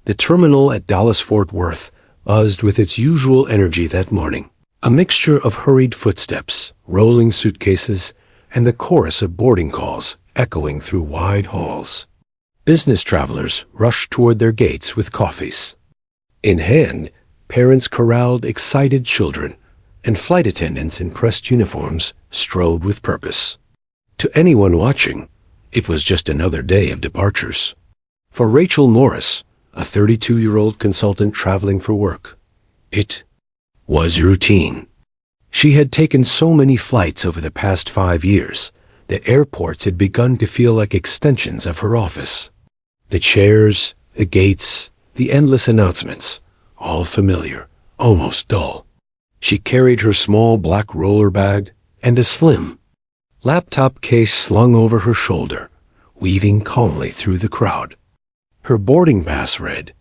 The terminal at Dallas-Fort Worth buzzed with its usual energy that morning. A mixture of hurried footsteps, rolling suitcases, and the chorus of boarding calls echoing through wide halls. Business travelers rushed toward their gates with coffees. In hand, parents corralled excited children, and flight attendants in pressed uniforms strode with purpose. To anyone watching, it was just another day of departures. For Rachel Morris, a 32-year-old consultant traveling for work, it was routine. She had taken so many flights over the past 5 years that airports had begun to feel like extensions of her office. The chairs, the gates, the endless announcements, all familiar, almost dull. She carried her small black roller bag and a slim laptop case slung over her shoulder, weaving calmly through the crowd. Her boarding pass read,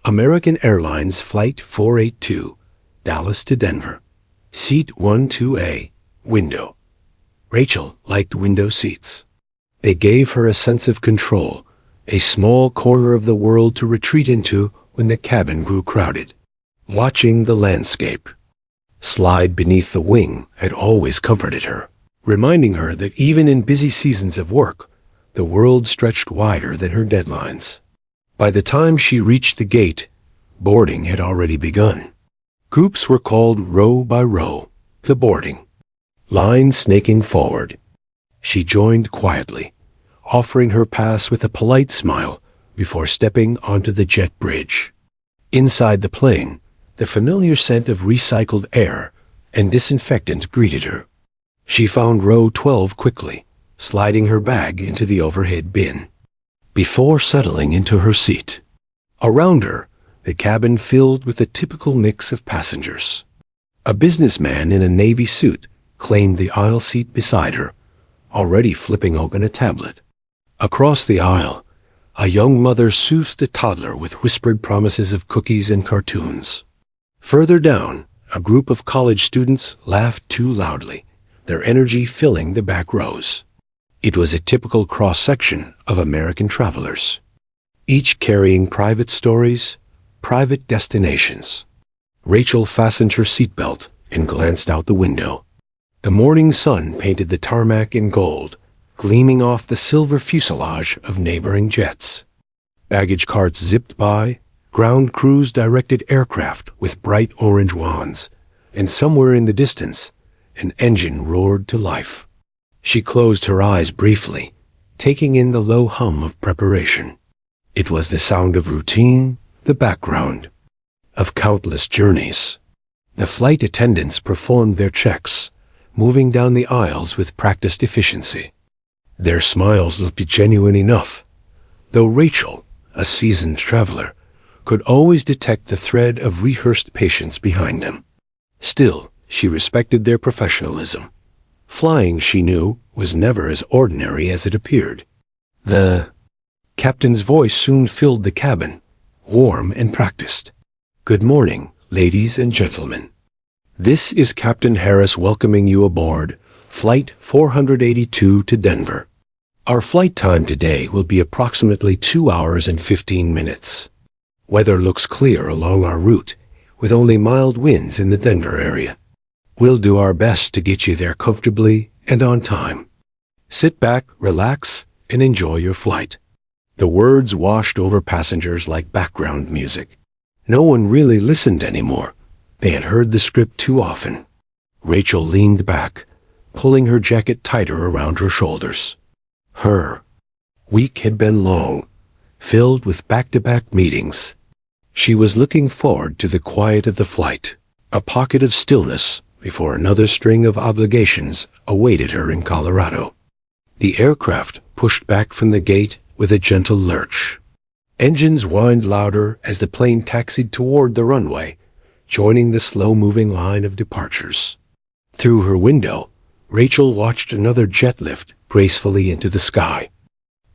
American Airlines Flight 482, Dallas to Denver. Seat 12A, window. Rachel liked window seats. They gave her a sense of control, a small corner of the world to retreat into when the cabin grew crowded. Watching the landscape slide beneath the wing had always comforted her, reminding her that even in busy seasons of work, the world stretched wider than her deadlines. By the time she reached the gate, boarding had already begun. Groups were called row by row, the boarding line snaking forward. She joined quietly, offering her pass with a polite smile before stepping onto the jet bridge. Inside the plane, the familiar scent of recycled air and disinfectant greeted her. She found row 12 quickly, sliding her bag into the overhead bin. Before settling into her seat, around her, the cabin filled with a typical mix of passengers. A businessman in a navy suit claimed the aisle seat beside her, already flipping open a tablet. Across the aisle, a young mother soothed a toddler with whispered promises of cookies and cartoons. Further down, a group of college students laughed too loudly, their energy filling the back rows. It was a typical cross-section of American travelers, each carrying private stories, private destinations. Rachel fastened her seatbelt and glanced out the window. The morning sun painted the tarmac in gold, gleaming off the silver fuselage of neighboring jets. Baggage carts zipped by, ground crews directed aircraft with bright orange wands, and somewhere in the distance, an engine roared to life. She closed her eyes briefly, taking in the low hum of preparation. It was the sound of routine, the background of countless journeys. The flight attendants performed their checks, moving down the aisles with practiced efficiency. Their smiles looked genuine enough, though Rachel, a seasoned traveler, could always detect the thread of rehearsed patience behind them. Still, she respected their professionalism. Flying, she knew, was never as ordinary as it appeared. The captain's voice soon filled the cabin, warm and practiced. Good morning, ladies and gentlemen. This is Captain Harris welcoming you aboard Flight 482 to Denver. Our flight time today will be approximately 2 hours and 15 minutes. Weather looks clear along our route, with only mild winds in the Denver area. We'll do our best to get you there comfortably and on time. Sit back, relax, and enjoy your flight. The words washed over passengers like background music. No one really listened anymore. They had heard the script too often. Rachel leaned back, pulling her jacket tighter around her shoulders. Her week had been long, filled with back-to-back meetings. She was looking forward to the quiet of the flight, a pocket of stillness before another string of obligations awaited her in Colorado. The aircraft pushed back from the gate with a gentle lurch. Engines whined louder as the plane taxied toward the runway, joining the slow-moving line of departures. Through her window, Rachel watched another jet lift gracefully into the sky,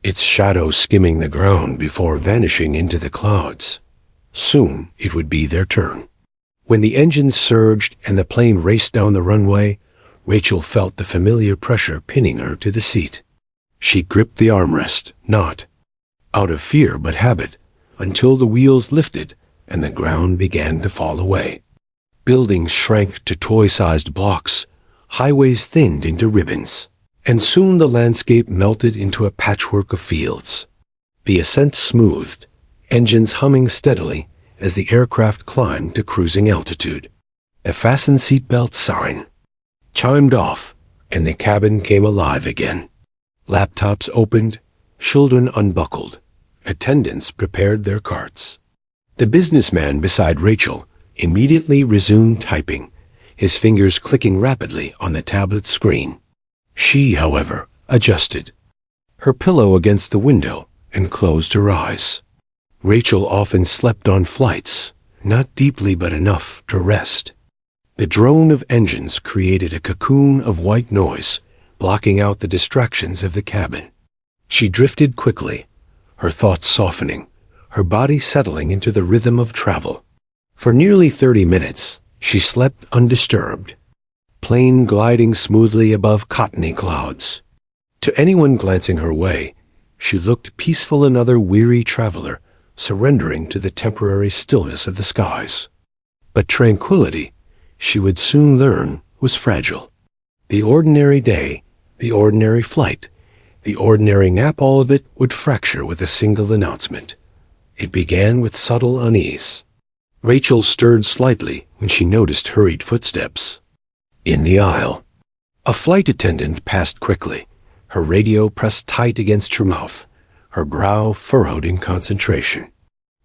its shadow skimming the ground before vanishing into the clouds. Soon it would be their turn. When the engines surged and the plane raced down the runway, Rachel felt the familiar pressure pinning her to the seat. She gripped the armrest, not out of fear but habit, until the wheels lifted and the ground began to fall away. Buildings shrank to toy-sized blocks, highways thinned into ribbons, and soon the landscape melted into a patchwork of fields. The ascent smoothed, engines humming steadily as the aircraft climbed to cruising altitude. A fasten seatbelt sign chimed off, and the cabin came alive again. Laptops opened, children unbuckled, attendants prepared their carts. The businessman beside Rachel immediately resumed typing, his fingers clicking rapidly on the tablet screen. She, however, adjusted her pillow against the window and closed her eyes. Rachel often slept on flights, not deeply but enough to rest. The drone of engines created a cocoon of white noise, blocking out the distractions of the cabin. She drifted quickly, her thoughts softening, her body settling into the rhythm of travel. For nearly 30 minutes, she slept undisturbed, plane gliding smoothly above cottony clouds. To anyone glancing her way, she looked peaceful, another weary traveler, surrendering to the temporary stillness of the skies. But tranquility, she would soon learn, was fragile. The ordinary day, the ordinary flight, the ordinary nap, all of it would fracture with a single announcement. It began with subtle unease. Rachel stirred slightly when she noticed hurried footsteps. In the aisle, a flight attendant passed quickly, her radio pressed tight against her mouth, her brow furrowed in concentration.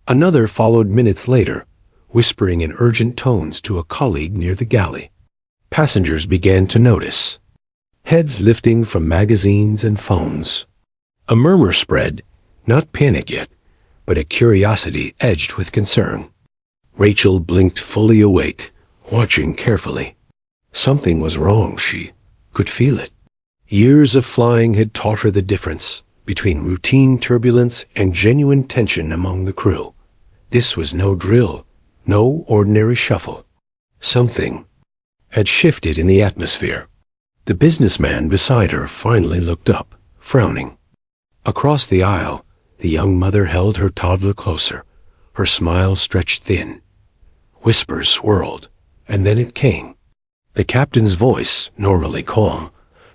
Another followed minutes later, whispering in urgent tones to a colleague near the galley. Passengers began to notice, heads lifting from magazines and phones. A murmur spread, not panic yet, but a curiosity edged with concern. Rachel blinked, fully awake, watching carefully. Something was wrong, she could feel it. Years of flying had taught her the difference between routine turbulence and genuine tension among the crew. This was no drill, no ordinary shuffle. Something had shifted in the atmosphere. The businessman beside her finally looked up, frowning. Across the aisle, the young mother held her toddler closer, her smile stretched thin. Whispers swirled, and then it came. The captain's voice, normally calm,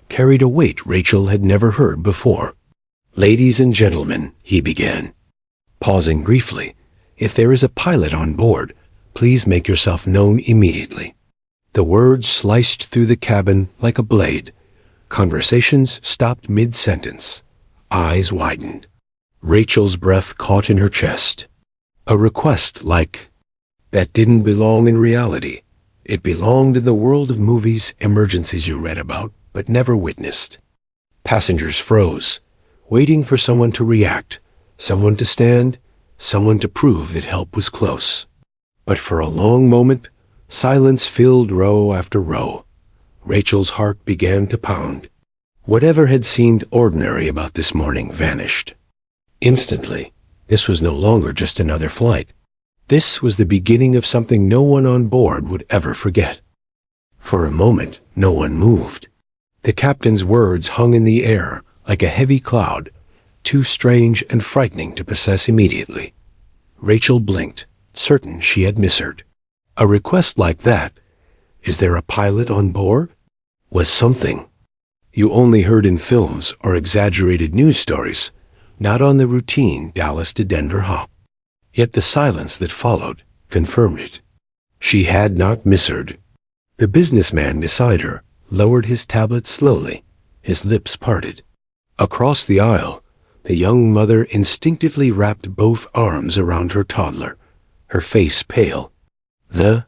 carried a weight Rachel had never heard before. "Ladies and gentlemen," he began, pausing briefly, "if there is a pilot on board, please make yourself known immediately." The words sliced through the cabin like a blade. Conversations stopped mid-sentence. Eyes widened. Rachel's breath caught in her chest. A request like that didn't belong in reality. It belonged in the world of movies, emergencies you read about, but never witnessed. Passengers froze, waiting for someone to react, someone to stand, someone to prove that help was close. But for a long moment, silence filled row after row. Rachel's heart began to pound. Whatever had seemed ordinary about this morning vanished. Instantly, this was no longer just another flight. This was the beginning of something no one on board would ever forget. For a moment, no one moved. The captain's words hung in the air like a heavy cloud, too strange and frightening to possess immediately. Rachel blinked, certain she had misheard. A request like that, "Is there a pilot on board?" was something you only heard in films or exaggerated news stories, not on the routine Dallas to Denver hop. Yet the silence that followed confirmed it. She had not misheard. The businessman beside her lowered his tablet slowly, his lips parted. Across the aisle, the young mother instinctively wrapped both arms around her toddler, her face pale. The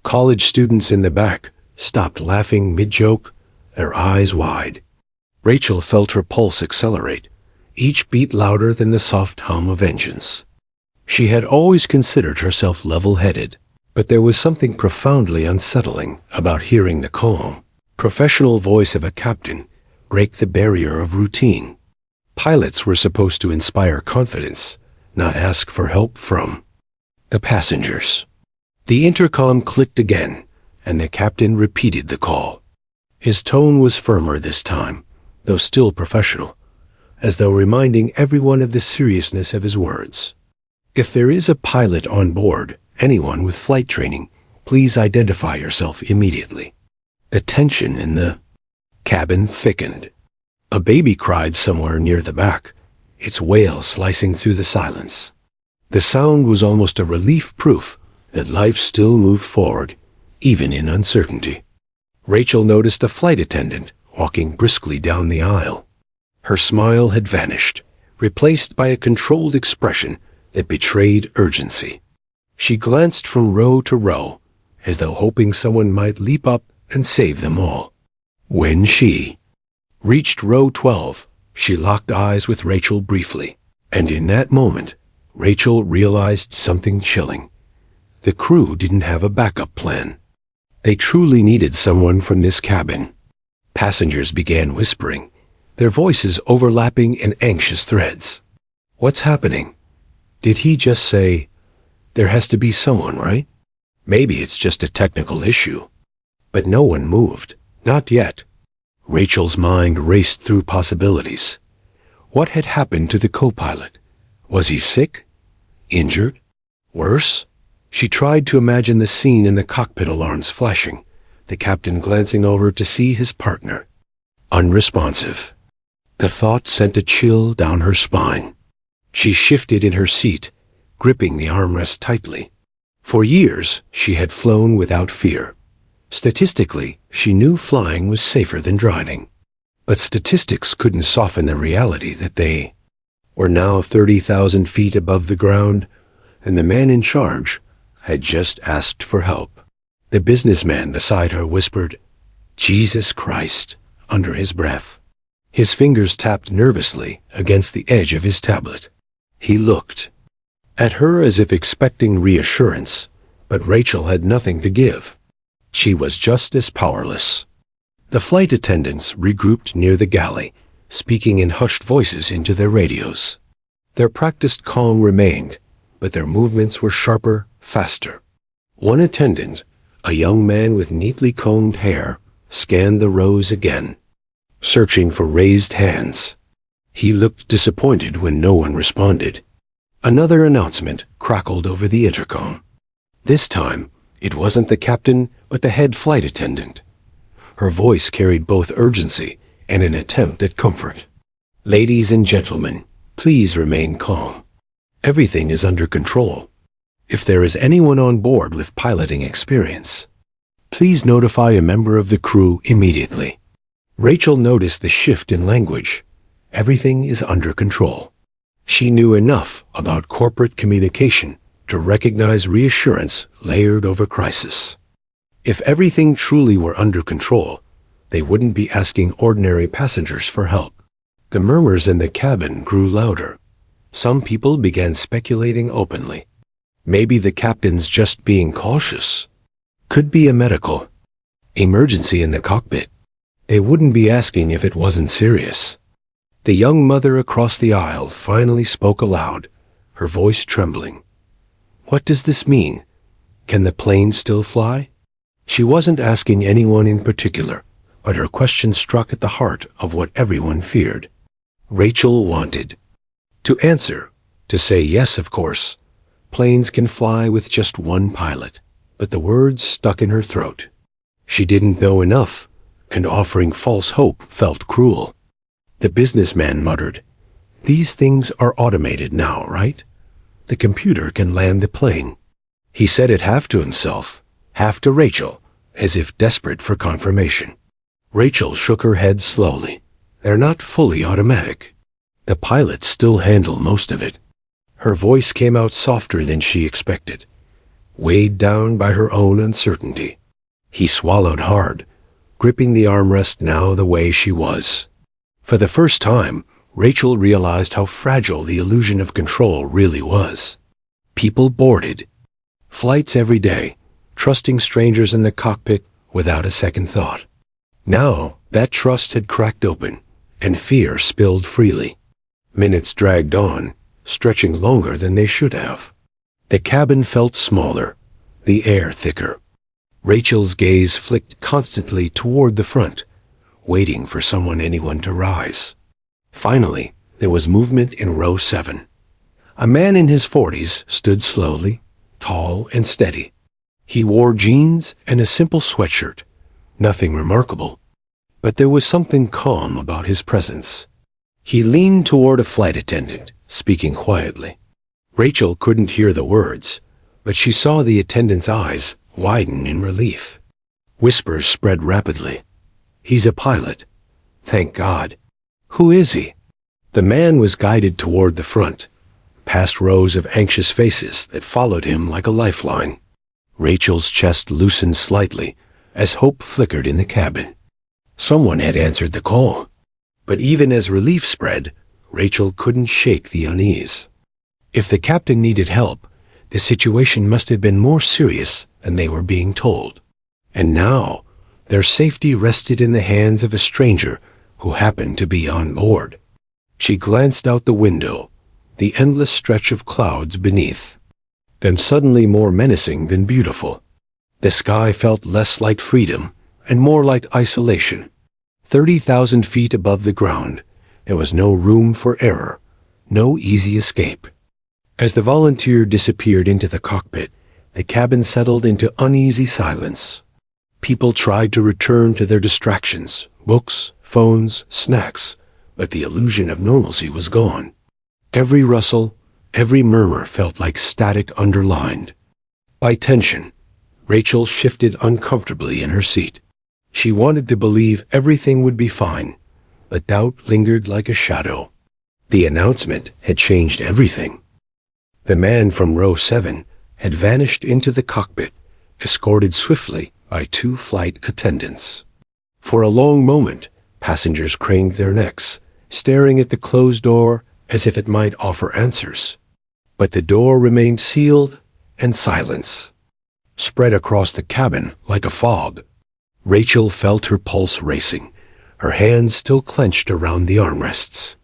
college students in the back stopped laughing mid-joke, their eyes wide. Rachel felt her pulse accelerate, each beat louder than the soft hum of engines. She had always considered herself level-headed, but there was something profoundly unsettling about hearing the calm, professional voice of a captain break the barrier of routine. Pilots were supposed to inspire confidence, not ask for help from the passengers. The intercom clicked again, and the captain repeated the call. His tone was firmer this time, though still professional, as though reminding everyone of the seriousness of his words. If there is a pilot on board, anyone with flight training, please identify yourself immediately. The tension in the cabin thickened. A baby cried somewhere near the back, its wail slicing through the silence. The sound was almost a relief proof that life still moved forward, even in uncertainty. Rachel noticed a flight attendant walking briskly down the aisle. Her smile had vanished, replaced by a controlled expression that betrayed urgency. She glanced from row to row, as though hoping someone might leap up and save them all. When she reached row 12, she locked eyes with Rachel briefly, and in that moment, Rachel realized something chilling. The crew didn't have a backup plan. They truly needed someone from this cabin. Passengers began whispering, their voices overlapping in anxious threads. What's happening? Did he just say, there has to be someone, right? Maybe it's just a technical issue. But no one moved, not yet. Rachel's mind raced through possibilities. What had happened to the co-pilot? Was he sick? Injured? Worse? She tried to imagine the scene in the cockpit alarms flashing, the captain glancing over to see his partner. Unresponsive. The thought sent a chill down her spine. She shifted in her seat, gripping the armrest tightly. For years, she had flown without fear. Statistically, she knew flying was safer than driving. But statistics couldn't soften the reality that they were now 30,000 feet above the ground, and the man in charge had just asked for help. The businessman beside her whispered, "Jesus Christ," under his breath. His fingers tapped nervously against the edge of his tablet. He looked at her as if expecting reassurance, but Rachel had nothing to give. She was just as powerless. The flight attendants regrouped near the galley, speaking in hushed voices into their radios. Their practiced calm remained, but their movements were sharper, faster. One attendant, a young man with neatly combed hair, scanned the rows again, searching for raised hands. He looked disappointed when no one responded. Another announcement crackled over the intercom. This time, it wasn't the captain, but the head flight attendant. Her voice carried both urgency and an attempt at comfort. "Ladies and gentlemen, please remain calm. Everything is under control. If there is anyone on board with piloting experience, please notify a member of the crew immediately." Rachel noticed the shift in language. Everything is under control. She knew enough about corporate communication to recognize reassurance layered over crisis. If everything truly were under control, they wouldn't be asking ordinary passengers for help. The murmurs in the cabin grew louder. Some people began speculating openly. Maybe the captain's just being cautious. Could be a medical emergency in the cockpit. They wouldn't be asking if it wasn't serious. The young mother across the aisle finally spoke aloud, her voice trembling. "What does this mean? Can the plane still fly?" She wasn't asking anyone in particular, but her question struck at the heart of what everyone feared. Rachel wanted to answer, to say yes, of course. Planes can fly with just one pilot, but the words stuck in her throat. She didn't know enough, and offering false hope felt cruel. The businessman muttered, "These things are automated now, right? The computer can land the plane." He said it half to himself, half to Rachel, as if desperate for confirmation. Rachel shook her head slowly. "They're not fully automatic. The pilots still handle most of it." Her voice came out softer than she expected, weighed down by her own uncertainty. He swallowed hard, gripping the armrest now the way she was. For the first time, Rachel realized how fragile the illusion of control really was. People boarded flights every day, trusting strangers in the cockpit without a second thought. Now, that trust had cracked open, and fear spilled freely. Minutes dragged on, stretching longer than they should have. The cabin felt smaller, the air thicker. Rachel's gaze flicked constantly toward the front, waiting for anyone to rise. Finally, there was movement in row 7. A man in his 40s stood slowly, tall and steady. He wore jeans and a simple sweatshirt, nothing remarkable. But there was something calm about his presence. He leaned toward a flight attendant, speaking quietly. Rachel couldn't hear the words, but she saw the attendant's eyes widen in relief. Whispers spread rapidly. "He's a pilot. Thank God. Who is he?" The man was guided toward the front, past rows of anxious faces that followed him like a lifeline. Rachel's chest loosened slightly as hope flickered in the cabin. Someone had answered the call. But even as relief spread, Rachel couldn't shake the unease. If the captain needed help, the situation must have been more serious than they were being told. And now, their safety rested in the hands of a stranger who happened to be on board. She glanced out the window, the endless stretch of clouds beneath, them suddenly more menacing than beautiful. The sky felt less like freedom and more like isolation. 30,000 feet above the ground, there was no room for error, no easy escape. As the volunteer disappeared into the cockpit, the cabin settled into uneasy silence. People tried to return to their distractions, books, phones, snacks, but the illusion of normalcy was gone. Every rustle, every murmur felt like static underlined by tension. Rachel shifted uncomfortably in her seat. She wanted to believe everything would be fine, but doubt lingered like a shadow. The announcement had changed everything. The man from row 7 had vanished into the cockpit, escorted swiftly by 2 flight attendants. For a long moment, passengers craned their necks, staring at the closed door as if it might offer answers. But the door remained sealed, and silence spread across the cabin like a fog. Rachel felt her pulse racing, her hands still clenched around the armrests.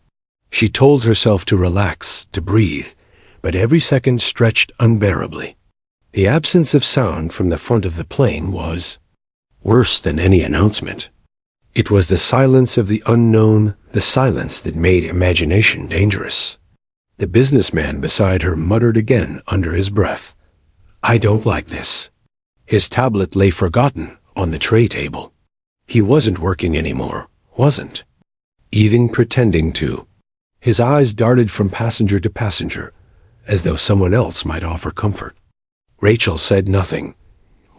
She told herself to relax, to breathe, but every second stretched unbearably. The absence of sound from the front of the plane was worse than any announcement. It was the silence of the unknown, the silence that made imagination dangerous. The businessman beside her muttered again under his breath, "I don't like this." His tablet lay forgotten on the tray table. He wasn't working anymore, wasn't even pretending to. His eyes darted from passenger to passenger, as though someone else might offer comfort. Rachel said nothing.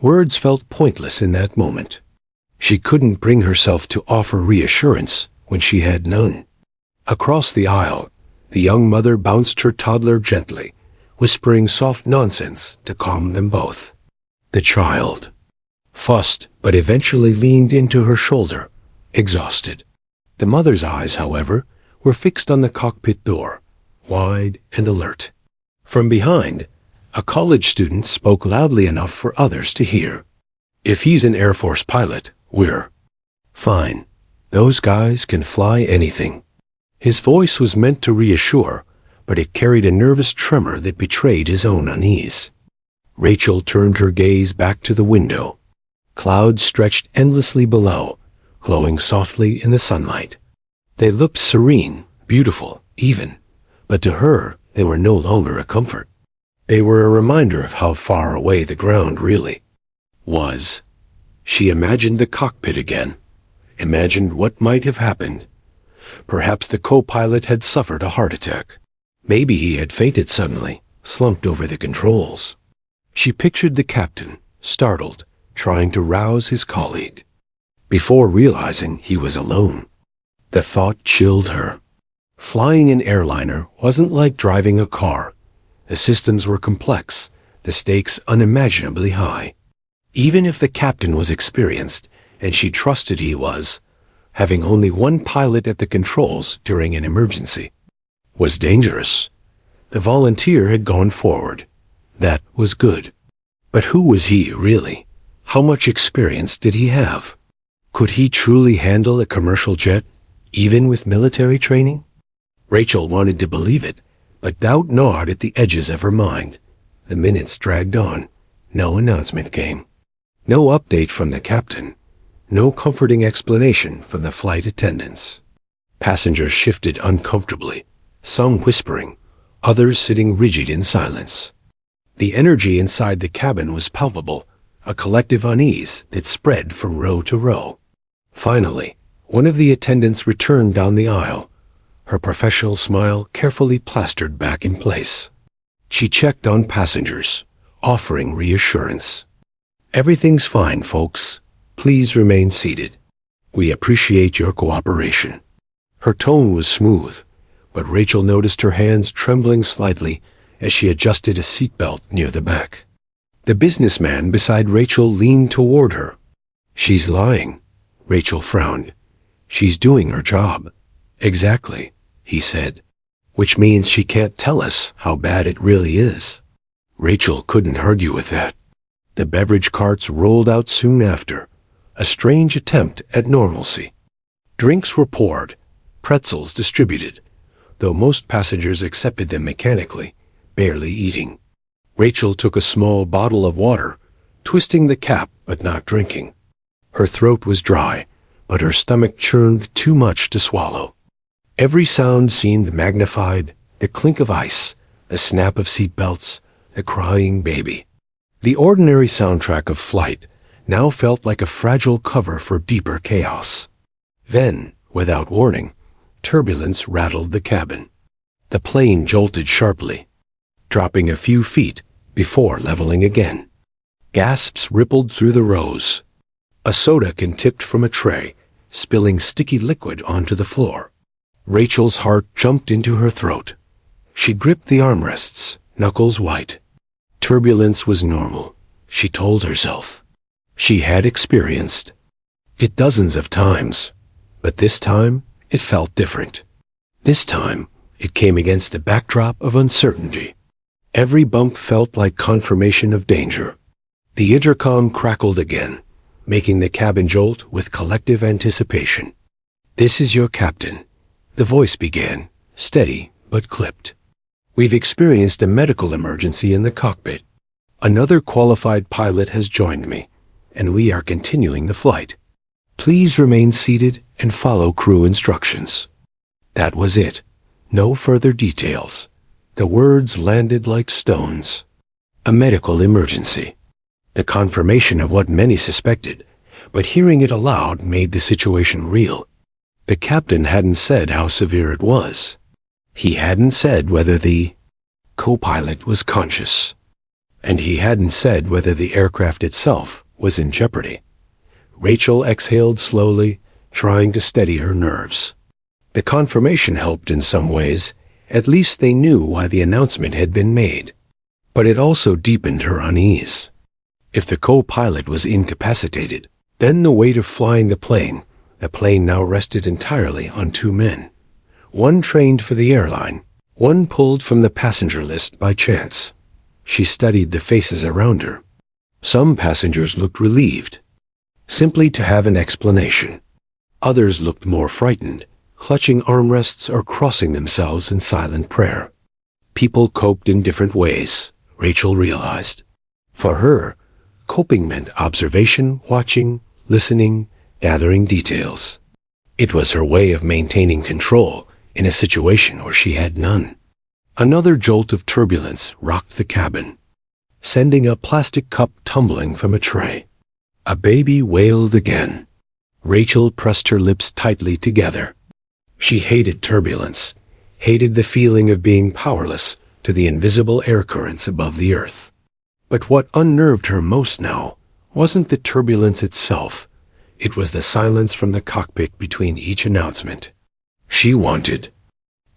Words felt pointless in that moment. She couldn't bring herself to offer reassurance when she had none. Across the aisle, the young mother bounced her toddler gently, whispering soft nonsense to calm them both. The child fussed, but eventually leaned into her shoulder, exhausted. The mother's eyes, however, were fixed on the cockpit door, wide and alert. From behind, a college student spoke loudly enough for others to hear. "If he's an Air Force pilot, we're fine. Those guys can fly anything." His voice was meant to reassure, but it carried a nervous tremor that betrayed his own unease. Rachel turned her gaze back to the window. Clouds stretched endlessly below, glowing softly in the sunlight. They looked serene, beautiful, even, but to her they were no longer a comfort. They were a reminder of how far away the ground really was. She imagined the cockpit again, imagined what might have happened. Perhaps the co-pilot had suffered a heart attack. Maybe he had fainted suddenly, slumped over the controls. She pictured the captain, startled, trying to rouse his colleague, before realizing he was alone. The thought chilled her. Flying an airliner wasn't like driving a car. The systems were complex, the stakes unimaginably high. Even if the captain was experienced, and she trusted he was, having only one pilot at the controls during an emergency was dangerous. The volunteer had gone forward. That was good. But who was he, really? How much experience did he have? Could he truly handle a commercial jet, even with military training? Rachel wanted to believe it, but doubt gnawed at the edges of her mind. The minutes dragged on. No announcement came. No update from the captain. No comforting explanation from the flight attendants. Passengers shifted uncomfortably, some whispering, others sitting rigid in silence. The energy inside the cabin was palpable, a collective unease that spread from row to row. Finally, one of the attendants returned down the aisle, her professional smile carefully plastered back in place. She checked on passengers, offering reassurance. "Everything's fine, folks. Please remain seated. We appreciate your cooperation." Her tone was smooth, but Rachel noticed her hands trembling slightly as she adjusted a seatbelt near the back. The businessman beside Rachel leaned toward her. "She's lying," Rachel frowned. "She's doing her job." "Exactly," he said. "Which means she can't tell us how bad it really is." Rachel couldn't argue with that. The beverage carts rolled out soon after, a strange attempt at normalcy. Drinks were poured, pretzels distributed, though most passengers accepted them mechanically, barely eating. Rachel took a small bottle of water, twisting the cap but not drinking. Her throat was dry, but her stomach churned too much to swallow. Every sound seemed magnified, the clink of ice, the snap of seatbelts, the crying baby. The ordinary soundtrack of flight now felt like a fragile cover for deeper chaos. Then, without warning, turbulence rattled the cabin. The plane jolted sharply, dropping a few feet before leveling again. Gasps rippled through the rows. A soda can tipped from a tray, spilling sticky liquid onto the floor. Rachel's heart jumped into her throat. She gripped the armrests, knuckles white. Turbulence was normal, she told herself. She had experienced it dozens of times, but this time it felt different. This time it came against the backdrop of uncertainty. Every bump felt like confirmation of danger. The intercom crackled again, making the cabin jolt with collective anticipation. "This is your captain," the voice began, steady but clipped. "We've experienced a medical emergency in the cockpit. Another qualified pilot has joined me, and we are continuing the flight. Please remain seated and follow crew instructions." That was it. No further details. The words landed like stones. A medical emergency. The confirmation of what many suspected, but hearing it aloud made the situation real. The captain hadn't said how severe it was. He hadn't said whether the co-pilot was conscious. And he hadn't said whether the aircraft itself was in jeopardy. Rachel exhaled slowly, trying to steady her nerves. The confirmation helped in some ways. At least they knew why the announcement had been made. But it also deepened her unease. If the co-pilot was incapacitated, then the weight of flying the plane now rested entirely on two men. One trained for the airline, one pulled from the passenger list by chance. She studied the faces around her. Some passengers looked relieved, simply to have an explanation. Others looked more frightened, clutching armrests or crossing themselves in silent prayer. People coped in different ways, Rachel realized. For her, coping meant observation, watching, listening, gathering details. It was her way of maintaining control in a situation where she had none. Another jolt of turbulence rocked the cabin, sending a plastic cup tumbling from a tray. A baby wailed again. Rachel pressed her lips tightly together. She hated turbulence, hated the feeling of being powerless to the invisible air currents above the earth. But what unnerved her most now wasn't the turbulence itself. It was the silence from the cockpit between each announcement. She wanted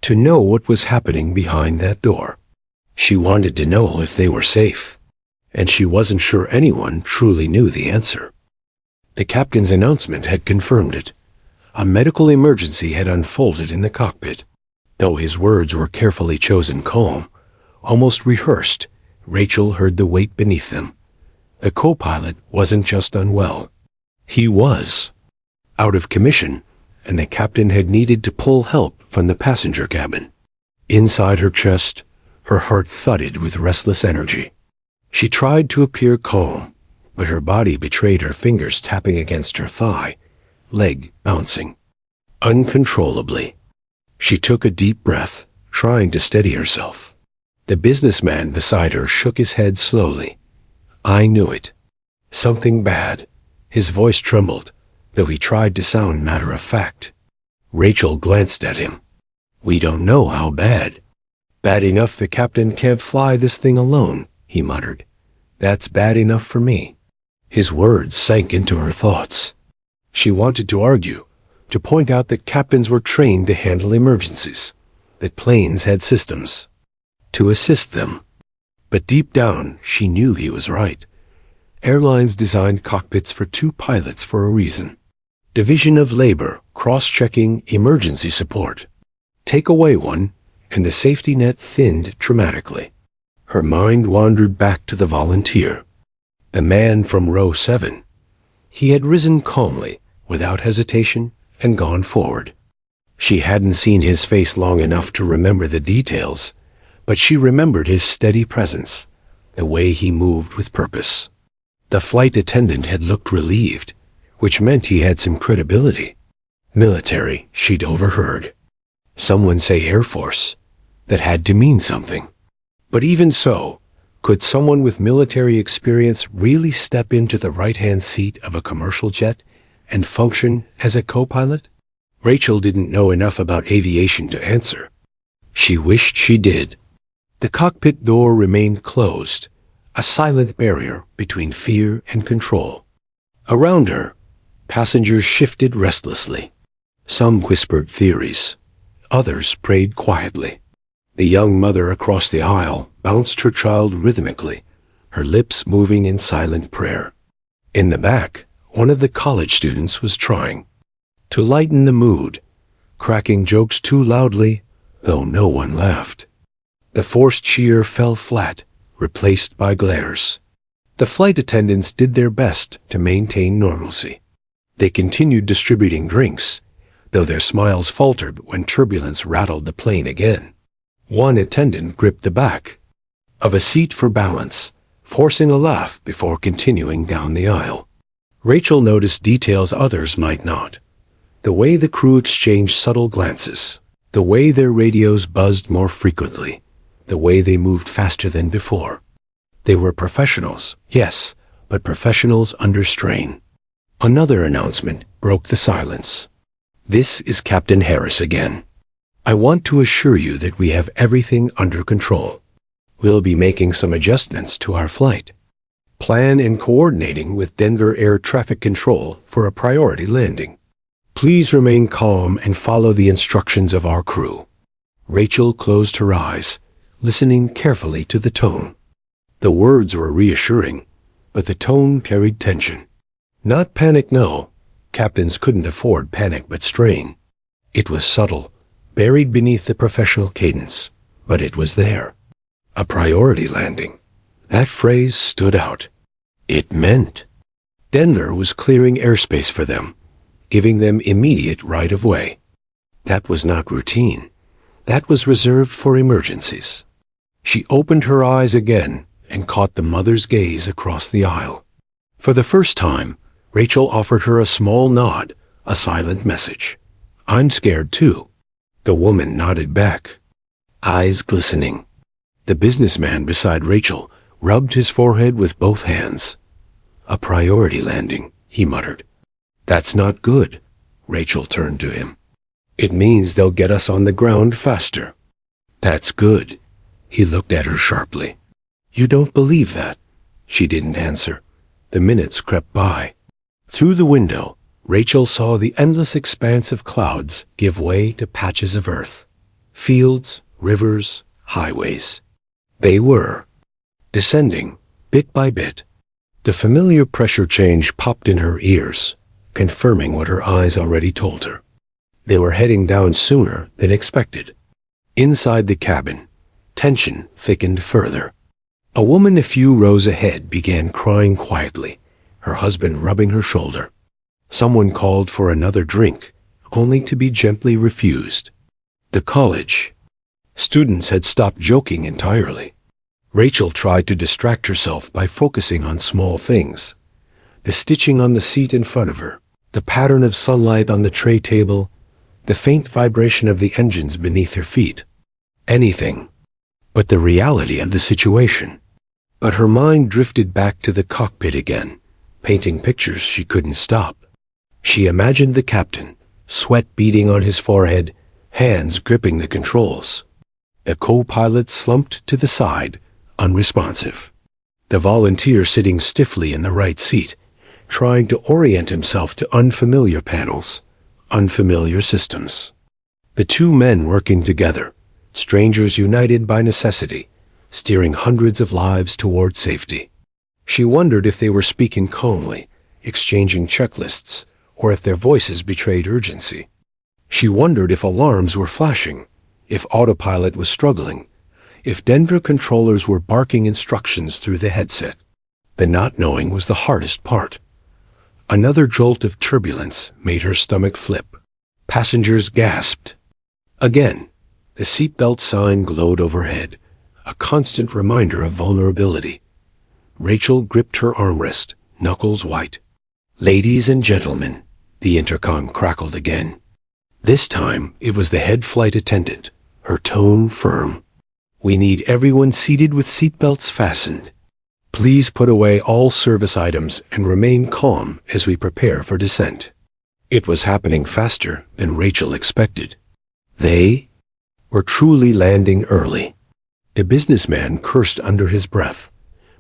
to know what was happening behind that door. She wanted to know if they were safe. And she wasn't sure anyone truly knew the answer. The captain's announcement had confirmed it. A medical emergency had unfolded in the cockpit. Though his words were carefully chosen calm, almost rehearsed, Rachel heard the weight beneath them. The co-pilot wasn't just unwell. He was out of commission, and the captain had needed to pull help from the passenger cabin. Inside her chest, her heart thudded with restless energy. She tried to appear calm, but her body betrayed her fingers tapping against her thigh, leg bouncing uncontrollably. She took a deep breath, trying to steady herself. The businessman beside her shook his head slowly. I knew it. Something bad. His voice trembled, though he tried to sound matter-of-fact. Rachel glanced at him. We don't know how bad. Bad enough the captain can't fly this thing alone, he muttered. That's bad enough for me. His words sank into her thoughts. She wanted to argue, to point out that captains were trained to handle emergencies, that planes had systems to assist them. But deep down, she knew he was right. Airlines designed cockpits for 2 pilots for a reason. Division of labor, cross-checking, emergency support. Take away one, and the safety net thinned dramatically. Her mind wandered back to the volunteer, the man from row 7. He had risen calmly, without hesitation, and gone forward. She hadn't seen his face long enough to remember the details, but she remembered his steady presence, the way he moved with purpose. The flight attendant had looked relieved, which meant he had some credibility. Military, she'd overheard. Someone say Air Force. That had to mean something. But even so, could someone with military experience really step into the right-hand seat of a commercial jet and function as a co-pilot? Rachel didn't know enough about aviation to answer. She wished she did. The cockpit door remained closed, a silent barrier between fear and control. Around her, passengers shifted restlessly. Some whispered theories. Others prayed quietly. The young mother across the aisle bounced her child rhythmically, her lips moving in silent prayer. In the back, one of the college students was trying to lighten the mood, cracking jokes too loudly, though no one laughed. The forced cheer fell flat, replaced by glares. The flight attendants did their best to maintain normalcy. They continued distributing drinks, though their smiles faltered when turbulence rattled the plane again. One attendant gripped the back of a seat for balance, forcing a laugh before continuing down the aisle. Rachel noticed details others might not. The way the crew exchanged subtle glances, the way their radios buzzed more frequently, the way they moved faster than before. They were professionals, yes, but professionals under strain. Another announcement broke the silence. This is Captain Harris again. I want to assure you that we have everything under control. We'll be making some adjustments to our flight. Plan and coordinating with Denver Air Traffic Control for a priority landing. Please remain calm and follow the instructions of our crew. Rachel closed her eyes, listening carefully to the tone. The words were reassuring, but the tone carried tension. Not panic, no. Captains couldn't afford panic but strain. It was subtle, buried beneath the professional cadence, but it was there. A priority landing. That phrase stood out. It meant Denver was clearing airspace for them, giving them immediate right-of-way. That was not routine. That was reserved for emergencies. She opened her eyes again and caught the mother's gaze across the aisle. For the first time, Rachel offered her a small nod, a silent message. I'm scared too. The woman nodded back, eyes glistening. The businessman beside Rachel rubbed his forehead with both hands. A priority landing, he muttered. That's not good. Rachel turned to him. It means they'll get us on the ground faster. That's good. He looked at her sharply. You don't believe that? She didn't answer. The minutes crept by. Through the window, Rachel saw the endless expanse of clouds give way to patches of earth. Fields, rivers, highways. They were descending, bit by bit. The familiar pressure change popped in her ears, confirming what her eyes already told her. They were heading down sooner than expected. Inside the cabin, tension thickened further. A woman a few rows ahead began crying quietly, her husband rubbing her shoulder. Someone called for another drink, only to be gently refused. The college students had stopped joking entirely. Rachel tried to distract herself by focusing on small things. The stitching on the seat in front of her, the pattern of sunlight on the tray table, the faint vibration of the engines beneath her feet. Anything but the reality of the situation. But her mind drifted back to the cockpit again, painting pictures she couldn't stop. She imagined the captain, sweat beading on his forehead, hands gripping the controls. The co-pilot slumped to the side, unresponsive. The volunteer sitting stiffly in the right seat, trying to orient himself to unfamiliar panels, unfamiliar systems. The two men working together, strangers united by necessity, steering hundreds of lives toward safety. She wondered if they were speaking calmly, exchanging checklists, or if their voices betrayed urgency. She wondered if alarms were flashing, if autopilot was struggling, if Denver controllers were barking instructions through the headset. The not knowing was the hardest part. Another jolt of turbulence made her stomach flip. Passengers gasped. Again, the seatbelt sign glowed overhead, a constant reminder of vulnerability. Rachel gripped her armrest, knuckles white. "Ladies and gentlemen," the intercom crackled again. This time, it was the head flight attendant, her tone firm. "We need everyone seated with seatbelts fastened. Please put away all service items and remain calm as we prepare for descent." It was happening faster than Rachel expected. They were truly landing early. The businessman cursed under his breath,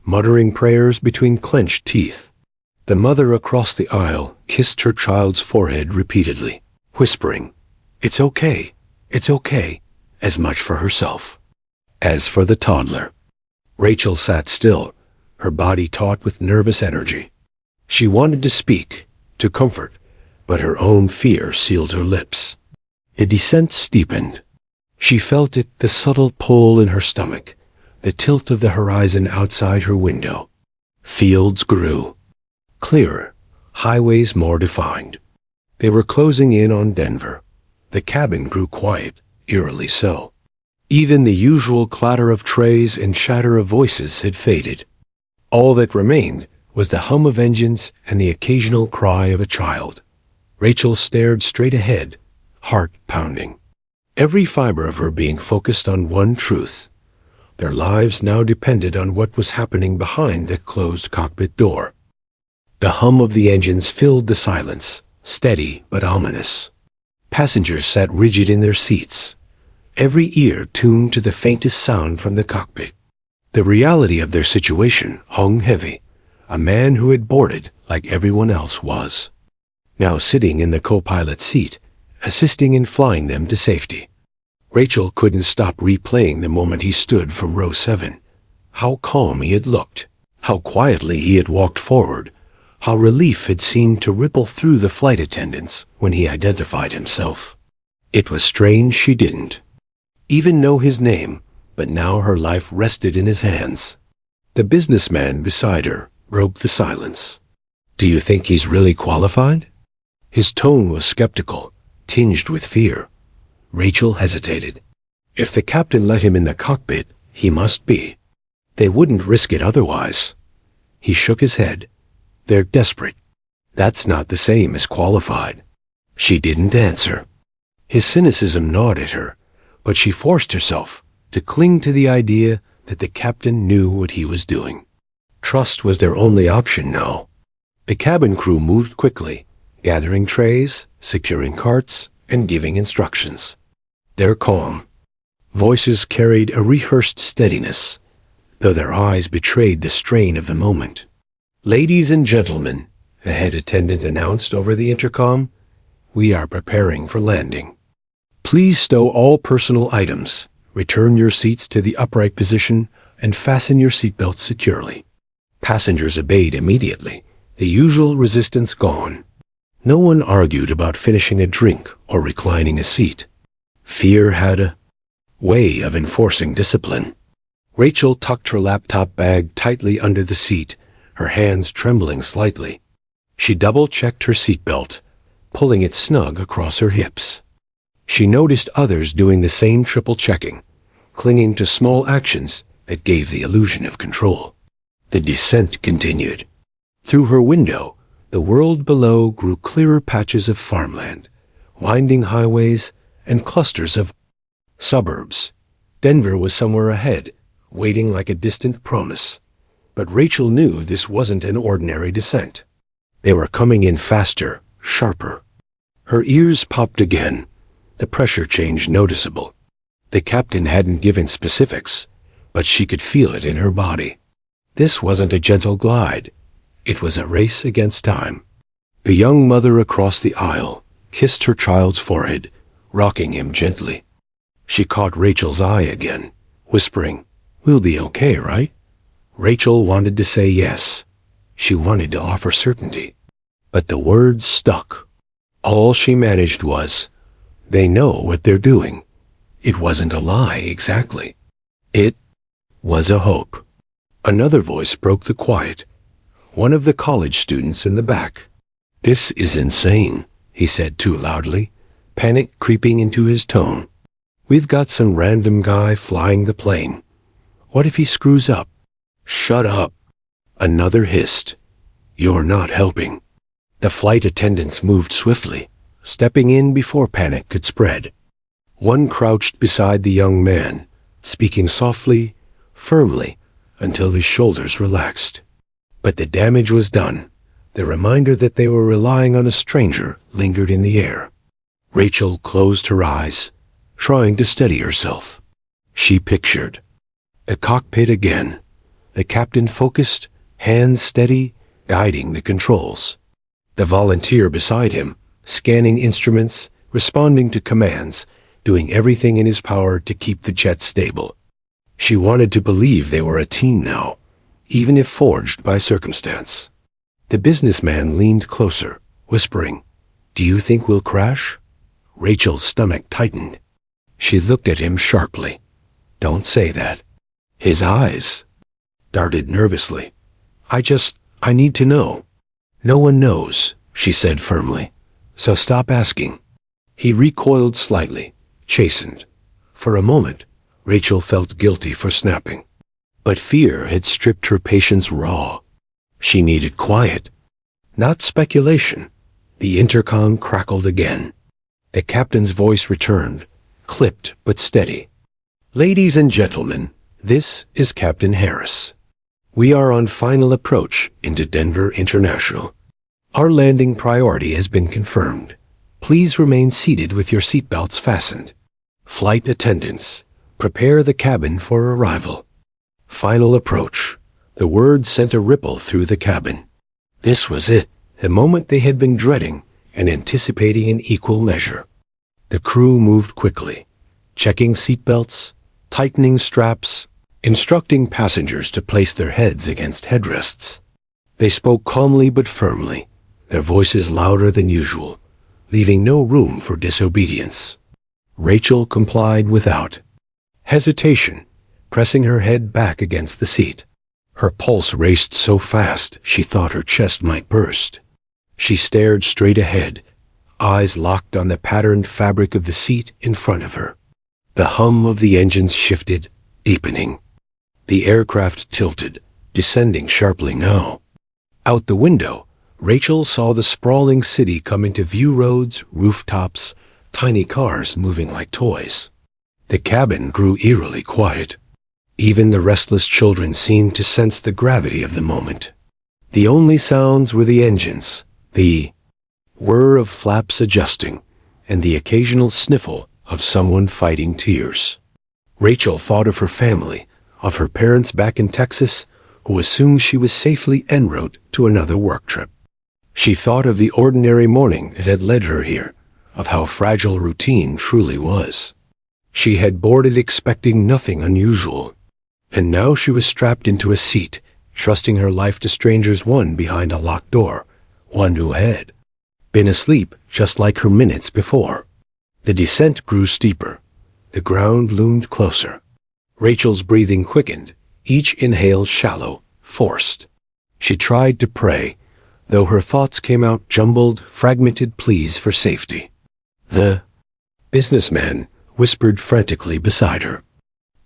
muttering prayers between clenched teeth. The mother across the aisle kissed her child's forehead repeatedly, whispering, "It's okay, it's okay," as much for herself as for the toddler. Rachel sat still, her body taut with nervous energy. She wanted to speak, to comfort, but her own fear sealed her lips. The descent steepened. She felt it, the subtle pull in her stomach, the tilt of the horizon outside her window. Fields grew clearer, highways more defined. They were closing in on Denver. The cabin grew quiet, eerily so. Even the usual clatter of trays and chatter of voices had faded. All that remained was the hum of engines and the occasional cry of a child. Rachel stared straight ahead, heart pounding. Every fiber of her being focused on one truth. Their lives now depended on what was happening behind the closed cockpit door. The hum of the engines filled the silence, steady but ominous. Passengers sat rigid in their seats, every ear tuned to the faintest sound from the cockpit. The reality of their situation hung heavy. A man who had boarded like everyone else was, now sitting in the co-pilot seat, assisting in flying them to safety. Rachel couldn't stop replaying the moment he stood from row 7. How calm he had looked, how quietly he had walked forward, how relief had seemed to ripple through the flight attendants when he identified himself. It was strange she didn't even know his name, but now her life rested in his hands. The businessman beside her broke the silence. "Do you think he's really qualified?" His tone was skeptical, tinged with fear. Rachel hesitated. If the captain let him in the cockpit, he must be. They wouldn't risk it otherwise. He shook his head. "They're desperate." "That's not the same as qualified." She didn't answer. His cynicism gnawed at her, but she forced herself to cling to the idea that the captain knew what he was doing. Trust was their only option now. The cabin crew moved quickly, gathering trays, securing carts, and giving instructions. Their calm voices carried a rehearsed steadiness, though their eyes betrayed the strain of the moment. "Ladies and gentlemen," the head attendant announced over the intercom, "we are preparing for landing. Please stow all personal items, return your seats to the upright position, and fasten your seatbelts securely." Passengers obeyed immediately, the usual resistance gone. No one argued about finishing a drink or reclining a seat. Fear had a way of enforcing discipline. Rachel tucked her laptop bag tightly under the seat, her hands trembling slightly. She double-checked her seatbelt, pulling it snug across her hips. She noticed others doing the same triple-checking, clinging to small actions that gave the illusion of control. The descent continued. Through her window, the world below grew clearer patches of farmland, winding highways, and clusters of suburbs. Denver was somewhere ahead, waiting like a distant promise. But Rachel knew this wasn't an ordinary descent. They were coming in faster, sharper. Her ears popped again, the pressure change noticeable. The captain hadn't given specifics, but she could feel it in her body. This wasn't a gentle glide. It was a race against time. The young mother across the aisle kissed her child's forehead, rocking him gently. She caught Rachel's eye again, whispering, "We'll be okay, right?" Rachel wanted to say yes. She wanted to offer certainty. But the words stuck. All she managed was, "They know what they're doing." It wasn't a lie, exactly. It was a hope. Another voice broke the quiet. One of the college students in the back. "This is insane," he said too loudly, panic creeping into his tone. "We've got some random guy flying the plane. What if he screws up?" "Shut up." Another hissed. "You're not helping." The flight attendants moved swiftly, stepping in before panic could spread. One crouched beside the young man, speaking softly, firmly, until his shoulders relaxed. But the damage was done. The reminder that they were relying on a stranger lingered in the air. Rachel closed her eyes, trying to steady herself. She pictured the cockpit again, the captain focused, hands steady, guiding the controls. The volunteer beside him, scanning instruments, responding to commands, doing everything in his power to keep the jet stable. She wanted to believe they were a team now, even if forged by circumstance. The businessman leaned closer, whispering, "Do you think we'll crash?" Rachel's stomach tightened. She looked at him sharply. "Don't say that." His eyes darted nervously. I need to know." "No one knows," she said firmly, "so stop asking." He recoiled slightly, chastened. For a moment, Rachel felt guilty for snapping. But fear had stripped her patience raw. She needed quiet, not speculation. The intercom crackled again. The captain's voice returned, clipped but steady. "Ladies and gentlemen, this is Captain Harris. We are on final approach into Denver International. Our landing priority has been confirmed. Please remain seated with your seatbelts fastened. Flight attendants, prepare the cabin for arrival." Final approach. The word sent a ripple through the cabin. This was it, the moment they had been dreading and anticipating in equal measure. The crew moved quickly, checking seatbelts, tightening straps, instructing passengers to place their heads against headrests. They spoke calmly but firmly, their voices louder than usual, leaving no room for disobedience. Rachel complied without hesitation, pressing her head back against the seat. Her pulse raced so fast she thought her chest might burst. She stared straight ahead, eyes locked on the patterned fabric of the seat in front of her. The hum of the engines shifted, deepening. The aircraft tilted, descending sharply now. Out the window, Rachel saw the sprawling city come into view, roads, rooftops, tiny cars moving like toys. The cabin grew eerily quiet. Even the restless children seemed to sense the gravity of the moment. The only sounds were the engines, the whir of flaps adjusting, and the occasional sniffle of someone fighting tears. Rachel thought of her family, of her parents back in Texas, who assumed she was safely en route to another work trip. She thought of the ordinary morning that had led her here, of how fragile routine truly was. She had boarded expecting nothing unusual, and now she was strapped into a seat, trusting her life to strangers, one behind a locked door, one who had been asleep just like her minutes before. The descent grew steeper. The ground loomed closer. Rachel's breathing quickened, each inhale shallow, forced. She tried to pray, though her thoughts came out jumbled, fragmented pleas for safety. The businessman whispered frantically beside her.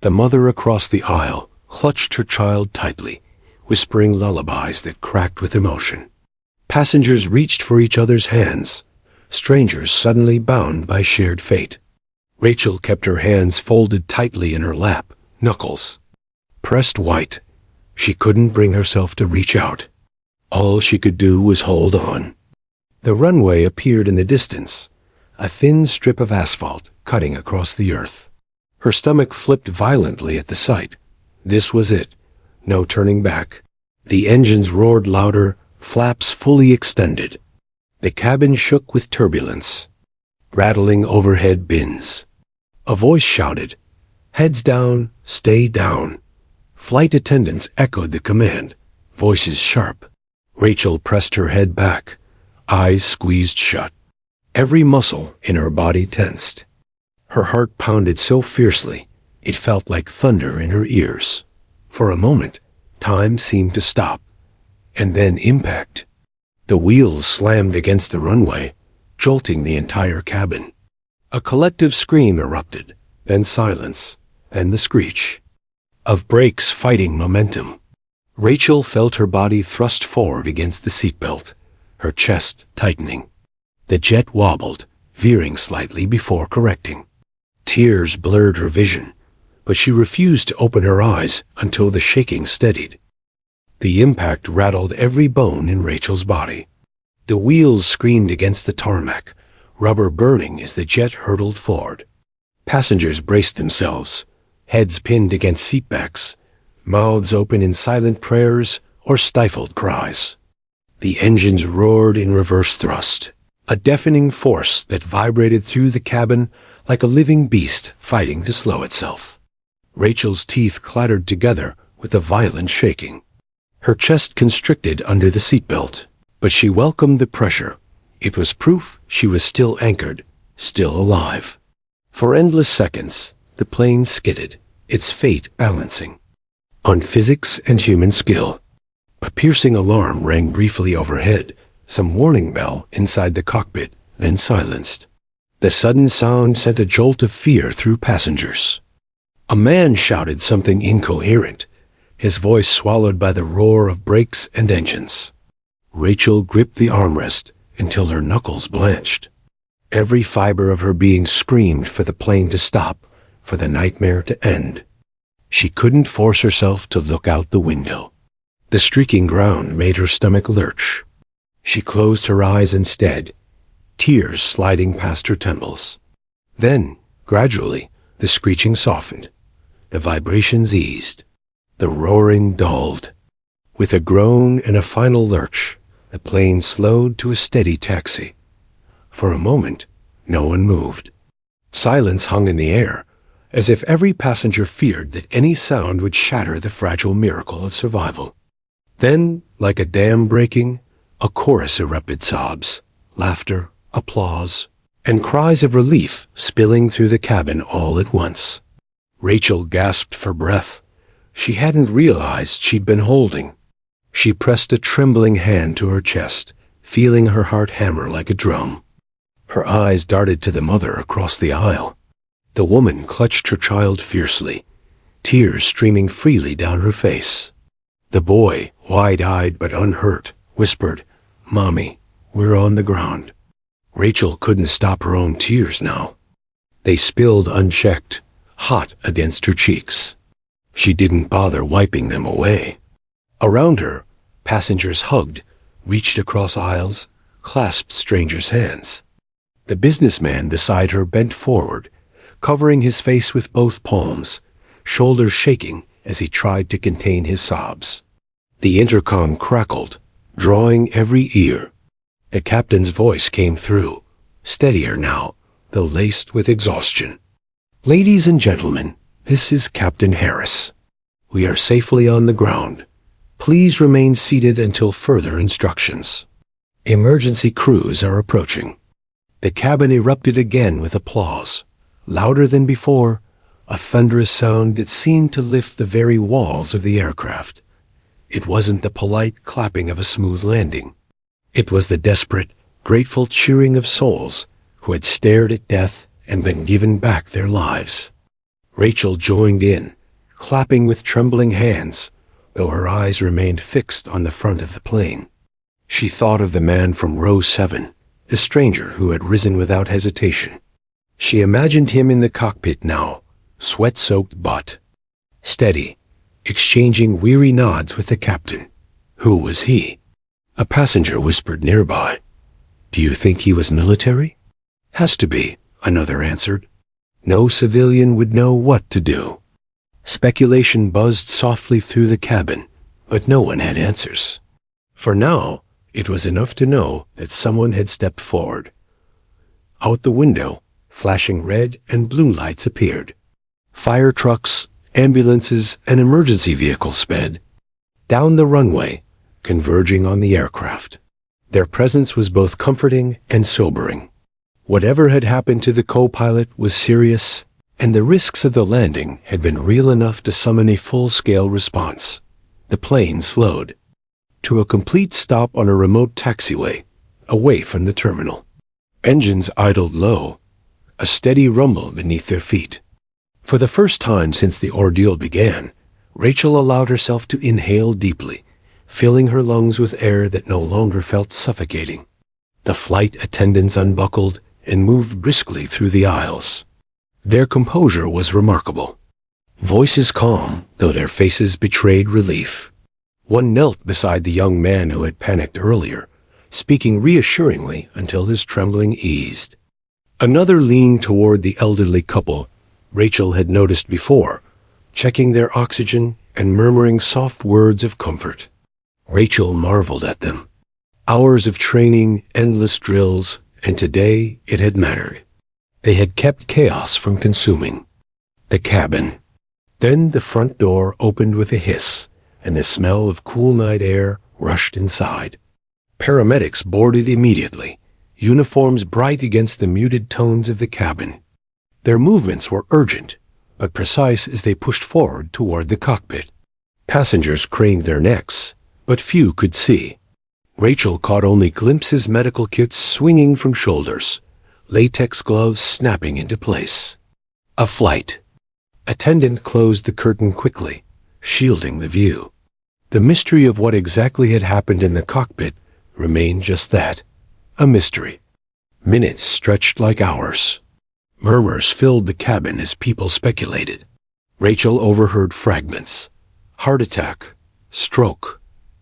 The mother across the aisle clutched her child tightly, whispering lullabies that cracked with emotion. Passengers reached for each other's hands, strangers suddenly bound by shared fate. Rachel kept her hands folded tightly in her lap, knuckles pressed white. She couldn't bring herself to reach out. All she could do was hold on. The runway appeared in the distance, a thin strip of asphalt cutting across the earth. Her stomach flipped violently at the sight. This was it. No turning back. The engines roared louder, flaps fully extended. The cabin shook with turbulence, rattling overhead bins. A voice shouted, "Heads down, stay down." Flight attendants echoed the command, voices sharp. Rachel pressed her head back, eyes squeezed shut. Every muscle in her body tensed. Her heart pounded so fiercely, it felt like thunder in her ears. For a moment, time seemed to stop, and then impact. The wheels slammed against the runway, jolting the entire cabin. A collective scream erupted, then silence, then the screech of brakes fighting momentum. Rachel felt her body thrust forward against the seatbelt, her chest tightening. The jet wobbled, veering slightly before correcting. Tears blurred her vision, but she refused to open her eyes until the shaking steadied. The impact rattled every bone in Rachel's body. The wheels screamed against the tarmac, rubber burning as the jet hurtled forward. Passengers braced themselves, heads pinned against seatbacks, mouths open in silent prayers or stifled cries. The engines roared in reverse thrust, a deafening force that vibrated through the cabin like a living beast fighting to slow itself. Rachel's teeth clattered together with a violent shaking. Her chest constricted under the seatbelt, but she welcomed the pressure. It was proof she was still anchored, still alive. For endless seconds, the plane skidded, its fate balancing on physics and human skill. A piercing alarm rang briefly overhead, some warning bell inside the cockpit, then silenced. The sudden sound sent a jolt of fear through passengers. A man shouted something incoherent, his voice swallowed by the roar of brakes and engines. Rachel gripped the armrest until her knuckles blanched. Every fiber of her being screamed for the plane to stop, for the nightmare to end. She couldn't force herself to look out the window. The streaking ground made her stomach lurch. She closed her eyes instead, tears sliding past her temples. Then, gradually, the screeching softened. The vibrations eased. The roaring dulled. With a groan and a final lurch, the plane slowed to a steady taxi. For a moment, no one moved. Silence hung in the air, as if every passenger feared that any sound would shatter the fragile miracle of survival. Then, like a dam breaking, a chorus erupted sobs, laughter, applause, and cries of relief spilling through the cabin all at once. Rachel gasped for breath. She hadn't realized she'd been holding. She pressed a trembling hand to her chest, feeling her heart hammer like a drum. Her eyes darted to the mother across the aisle. The woman clutched her child fiercely, tears streaming freely down her face. The boy, wide-eyed but unhurt, whispered, "Mommy, we're on the ground." Rachel couldn't stop her own tears now. They spilled unchecked, hot against her cheeks. She didn't bother wiping them away. Around her, passengers hugged, reached across aisles, clasped strangers' hands. The businessman beside her bent forward, covering his face with both palms, shoulders shaking as he tried to contain his sobs. The intercom crackled, drawing every ear. The captain's voice came through, steadier now, though laced with exhaustion. "Ladies and gentlemen, this is Captain Harris. We are safely on the ground. Please remain seated until further instructions. Emergency crews are approaching." The cabin erupted again with applause, louder than before, a thunderous sound that seemed to lift the very walls of the aircraft. It wasn't the polite clapping of a smooth landing. It was the desperate, grateful cheering of souls who had stared at death and been given back their lives. Rachel joined in, clapping with trembling hands, though her eyes remained fixed on the front of the plane. She thought of the man from row 7, the stranger who had risen without hesitation. She imagined him in the cockpit now, sweat-soaked but steady, exchanging weary nods with the captain. Who was he? A passenger whispered nearby. Do you think he was military? Has to be, another answered. No civilian would know what to do. Speculation buzzed softly through the cabin, but no one had answers. For now, it was enough to know that someone had stepped forward. Out the window, flashing red and blue lights appeared. Fire trucks, ambulances, and emergency vehicles sped down the runway, converging on the aircraft. Their presence was both comforting and sobering. Whatever had happened to the co-pilot was serious, and the risks of the landing had been real enough to summon a full-scale response. The plane slowed to a complete stop on a remote taxiway, away from the terminal. Engines idled low, a steady rumble beneath their feet. For the first time since the ordeal began, Rachel allowed herself to inhale deeply, filling her lungs with air that no longer felt suffocating. The flight attendants unbuckled and moved briskly through the aisles. Their composure was remarkable. Voices calm, though their faces betrayed relief. One knelt beside the young man who had panicked earlier, speaking reassuringly until his trembling eased. Another leaned toward the elderly couple Rachel had noticed before, checking their oxygen and murmuring soft words of comfort. Rachel marveled at them. Hours of training, endless drills, and today it had mattered. They had kept chaos from consuming the cabin. Then the front door opened with a hiss, and the smell of cool night air rushed inside. Paramedics boarded immediately, uniforms bright against the muted tones of the cabin. Their movements were urgent, but precise as they pushed forward toward the cockpit. Passengers craned their necks, but few could see. Rachel caught only glimpses medical kits swinging from shoulders, latex gloves snapping into place. A flight. Attendant closed the curtain quickly, shielding the view. The mystery of what exactly had happened in the cockpit remained just that, a mystery. Minutes stretched like hours. Murmurs filled the cabin as people speculated. Rachel overheard fragments. Heart attack, stroke,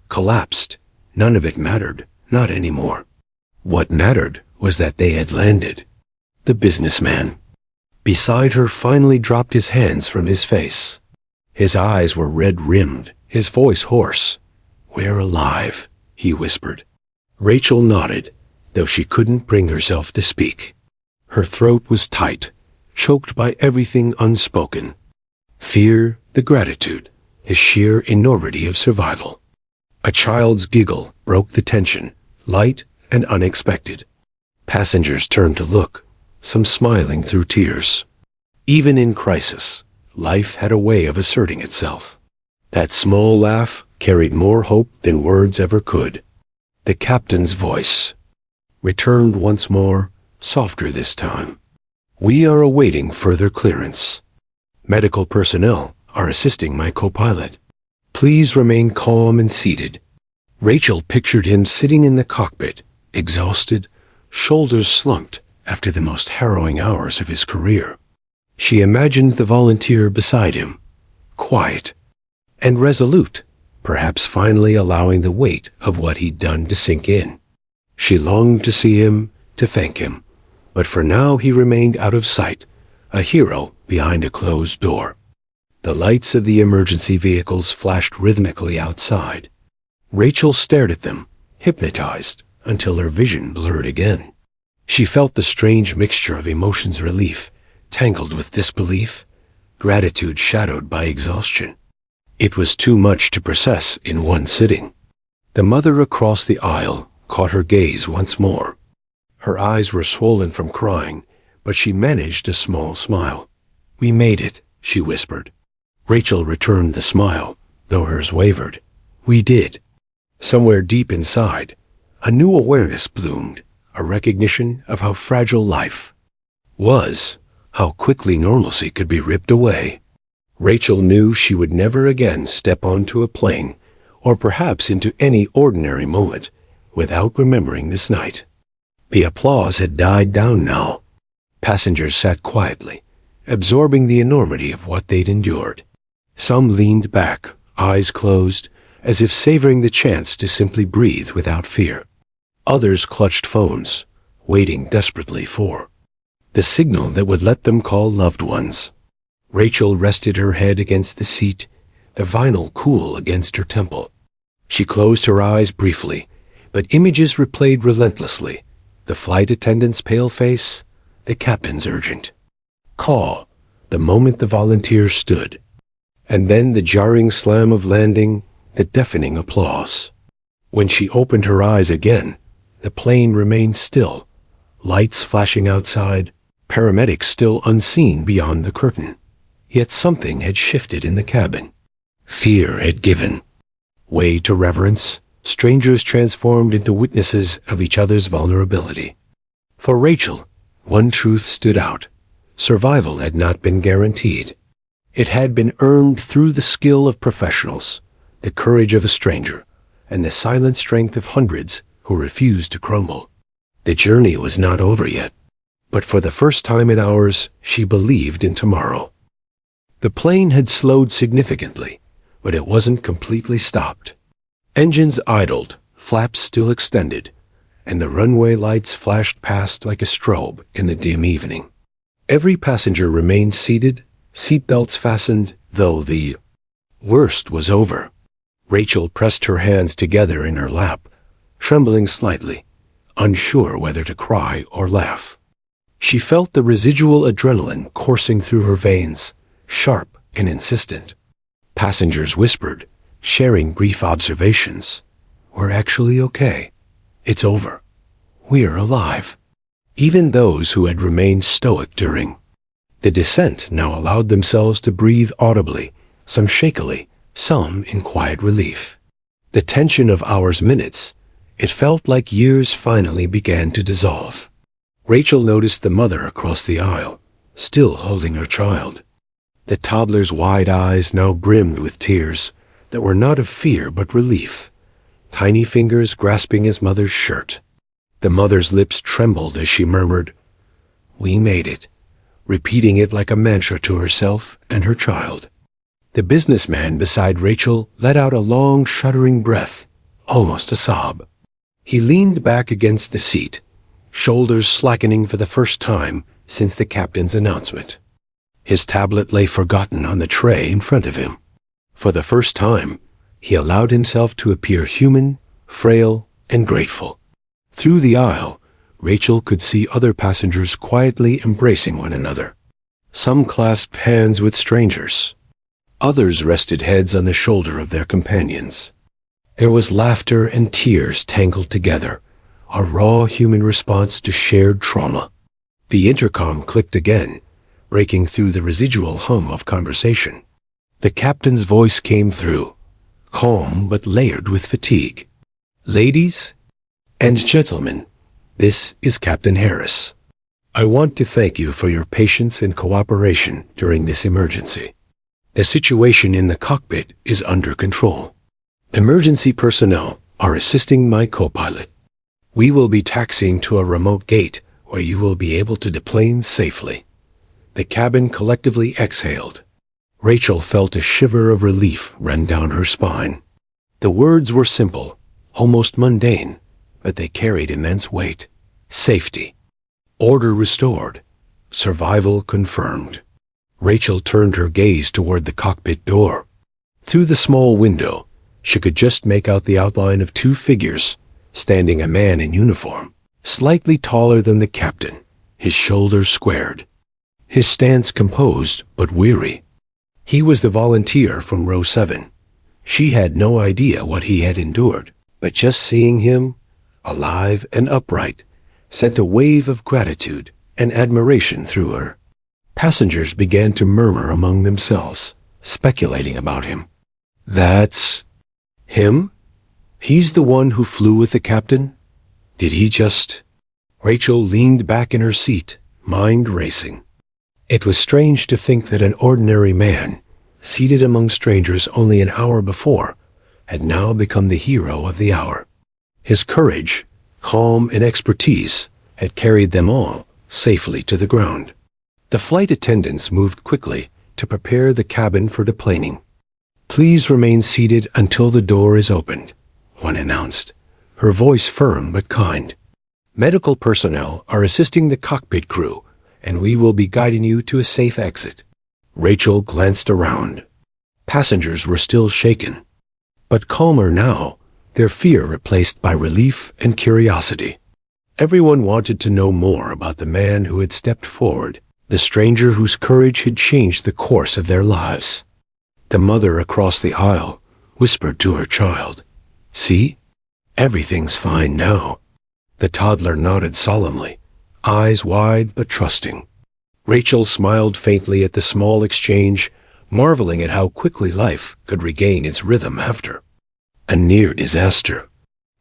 collapsed. None of it mattered, not anymore. What mattered was that they had landed. The businessman beside her finally dropped his hands from his face. His eyes were red-rimmed, his voice hoarse. "We're alive," he whispered. Rachel nodded, though she couldn't bring herself to speak. Her throat was tight, choked by everything unspoken. Fear, the gratitude, the sheer enormity of survival. A child's giggle broke the tension, light and unexpected. Passengers turned to look, some smiling through tears. Even in crisis, life had a way of asserting itself. That small laugh carried more hope than words ever could. The captain's voice returned once more, softer this time. "We are awaiting further clearance. Medical personnel are assisting my co-pilot. Please remain calm and seated." Rachel pictured him sitting in the cockpit, exhausted, shoulders slumped after the most harrowing hours of his career. She imagined the volunteer beside him, quiet and resolute, perhaps finally allowing the weight of what he'd done to sink in. She longed to see him, to thank him, but for now he remained out of sight, a hero behind a closed door. The lights of the emergency vehicles flashed rhythmically outside. Rachel stared at them, hypnotized, until her vision blurred again. She felt the strange mixture of emotions: relief, tangled with disbelief, gratitude shadowed by exhaustion. It was too much to process in one sitting. The mother across the aisle caught her gaze once more. Her eyes were swollen from crying, but she managed a small smile. "We made it," she whispered. Rachel returned the smile, though hers wavered. "We did." Somewhere deep inside, a new awareness bloomed, a recognition of how fragile life was, how quickly normalcy could be ripped away. Rachel knew she would never again step onto a plane, or perhaps into any ordinary moment, without remembering this night. The applause had died down now. Passengers sat quietly, absorbing the enormity of what they'd endured. Some leaned back, eyes closed, as if savoring the chance to simply breathe without fear. Others clutched phones, waiting desperately for the signal that would let them call loved ones. Rachel rested her head against the seat, the vinyl cool against her temple. She closed her eyes briefly, but images replayed relentlessly. The flight attendant's pale face, the captain's urgent call, the moment the volunteers stood. And then the jarring slam of landing, the deafening applause. When she opened her eyes again, the plane remained still, lights flashing outside, paramedics still unseen beyond the curtain. Yet something had shifted in the cabin. Fear had given way to reverence, strangers transformed into witnesses of each other's vulnerability. For Rachel, one truth stood out. Survival had not been guaranteed. It had been earned through the skill of professionals, the courage of a stranger, and the silent strength of hundreds who refused to crumble. The journey was not over yet, but for the first time in hours, she believed in tomorrow. The plane had slowed significantly, but it wasn't completely stopped. Engines idled, flaps still extended, and the runway lights flashed past like a strobe in the dim evening. Every passenger remained seated, seatbelts fastened, though the worst was over. Rachel pressed her hands together in her lap, trembling slightly, unsure whether to cry or laugh. She felt the residual adrenaline coursing through her veins, sharp and insistent. Passengers whispered, sharing brief observations. "We're actually okay. It's over. We're alive." Even those who had remained stoic during the descent now allowed themselves to breathe audibly, some shakily, some in quiet relief. The tension of hours' minutes, it felt like years finally began to dissolve. Rachel noticed the mother across the aisle, still holding her child. The toddler's wide eyes now brimmed with tears that were not of fear but relief, tiny fingers grasping his mother's shirt. The mother's lips trembled as she murmured, "We made it," repeating it like a mantra to herself and her child. The businessman beside Rachel let out a long, shuddering breath, almost a sob. He leaned back against the seat, shoulders slackening for the first time since the captain's announcement. His tablet lay forgotten on the tray in front of him. For the first time, he allowed himself to appear human, frail, and grateful. Through the aisle, Rachel could see other passengers quietly embracing one another. Some clasped hands with strangers. Others rested heads on the shoulder of their companions. There was laughter and tears tangled together, a raw human response to shared trauma. The intercom clicked again, breaking through the residual hum of conversation. The captain's voice came through, calm but layered with fatigue. "Ladies and gentlemen, this is Captain Harris. I want to thank you for your patience and cooperation during this emergency. The situation in the cockpit is under control. Emergency personnel are assisting my co-pilot. We will be taxiing to a remote gate where you will be able to deplane safely." The cabin collectively exhaled. Rachel felt a shiver of relief run down her spine. The words were simple, almost mundane, but they carried immense weight. Safety. Order restored. Survival confirmed. Rachel turned her gaze toward the cockpit door. Through the small window, she could just make out the outline of two figures, standing a man in uniform, slightly taller than the captain, his shoulders squared, his stance composed but weary. He was the volunteer from row 7. She had no idea what he had endured, but just seeing him, alive and upright, sent a wave of gratitude and admiration through her. Passengers began to murmur among themselves, speculating about him. "That's him? He's the one who flew with the captain? Did he just—" Rachel leaned back in her seat, mind racing. It was strange to think that an ordinary man, seated among strangers only an hour before, had now become the hero of the hour. His courage, calm, and expertise had carried them all, safely to the ground. The flight attendants moved quickly to prepare the cabin for deplaning. "Please remain seated until the door is opened," one announced, her voice firm but kind. "Medical personnel are assisting the cockpit crew, and we will be guiding you to a safe exit." Rachel glanced around. Passengers were still shaken, but calmer now, their fear replaced by relief and curiosity. Everyone wanted to know more about the man who had stepped forward, the stranger whose courage had changed the course of their lives. The mother across the aisle whispered to her child, "See? Everything's fine now." The toddler nodded solemnly, eyes wide but trusting. Rachel smiled faintly at the small exchange, marveling at how quickly life could regain its rhythm after a near disaster.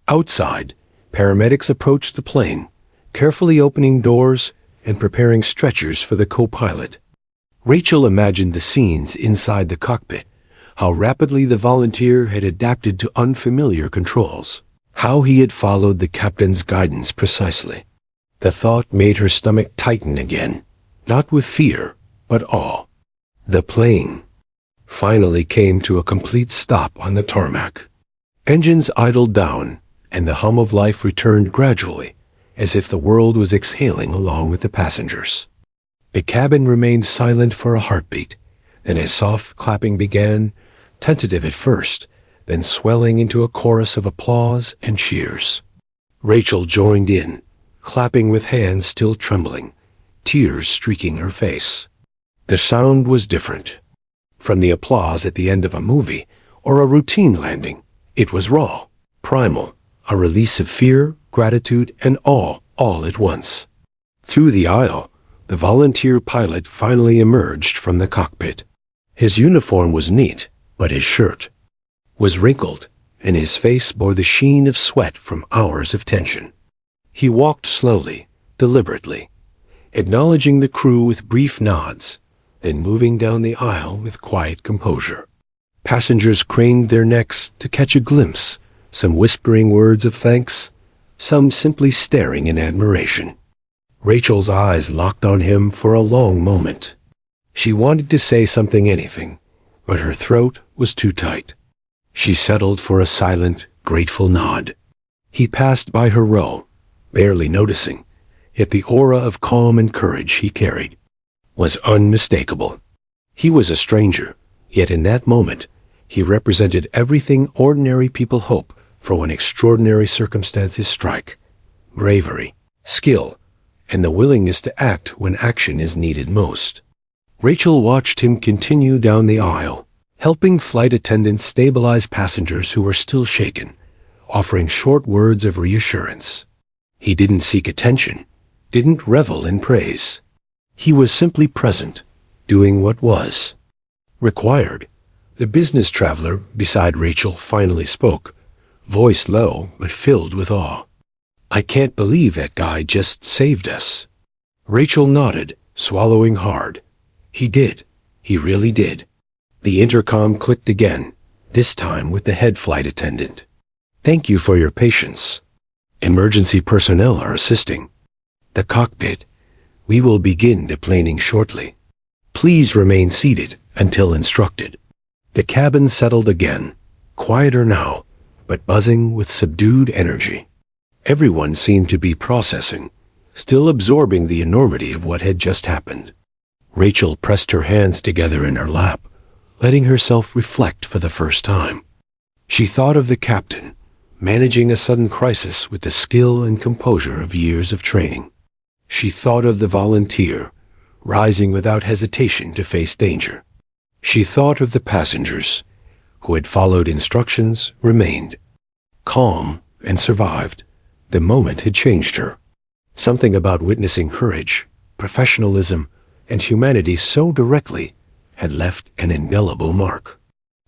Outside, paramedics approached the plane, carefully opening doors and preparing stretchers for the co-pilot. Rachel imagined the scenes inside the cockpit, how rapidly the volunteer had adapted to unfamiliar controls, how he had followed the captain's guidance precisely. The thought made her stomach tighten again, not with fear, but awe. The plane finally came to a complete stop on the tarmac. Engines idled down, and the hum of life returned gradually, as if the world was exhaling along with the passengers. The cabin remained silent for a heartbeat, then a soft clapping began, tentative at first, then swelling into a chorus of applause and cheers. Rachel joined in, clapping with hands still trembling, tears streaking her face. The sound was different. From the applause at the end of a movie or a routine landing, it was raw, primal, a release of fear, gratitude, and awe all at once. Through the aisle, the volunteer pilot finally emerged from the cockpit. His uniform was neat, but his shirt was wrinkled, and his face bore the sheen of sweat from hours of tension. He walked slowly, deliberately, acknowledging the crew with brief nods, then moving down the aisle with quiet composure. Passengers craned their necks to catch a glimpse, some whispering words of thanks, some simply staring in admiration. Rachel's eyes locked on him for a long moment. She wanted to say anything, but her throat was too tight. She settled for a silent, grateful nod. He passed by her row, barely noticing, yet the aura of calm and courage he carried was unmistakable. He was a stranger, yet in that moment, he represented everything ordinary people hope for when extraordinary circumstances strike: bravery, skill, and the willingness to act when action is needed most. Rachel watched him continue down the aisle, helping flight attendants stabilize passengers who were still shaken, offering short words of reassurance. He didn't seek attention, didn't revel in praise. He was simply present, doing what was required. The business traveler beside Rachel finally spoke, voice low but filled with awe. "I can't believe that guy just saved us." Rachel nodded, swallowing hard. He did. He really did. The intercom clicked again, this time with the head flight attendant. "Thank you for your patience. Emergency personnel are assisting. The cockpit. We will begin deplaning shortly. Please remain seated until instructed." The cabin settled again, quieter now, but buzzing with subdued energy. Everyone seemed to be processing, still absorbing the enormity of what had just happened. Rachel pressed her hands together in her lap, letting herself reflect for the first time. She thought of the captain, managing a sudden crisis with the skill and composure of years of training. She thought of the volunteer, rising without hesitation to face danger. She thought of the passengers, who had followed instructions, remained calm, and survived. The moment had changed her. Something about witnessing courage, professionalism, and humanity so directly had left an indelible mark.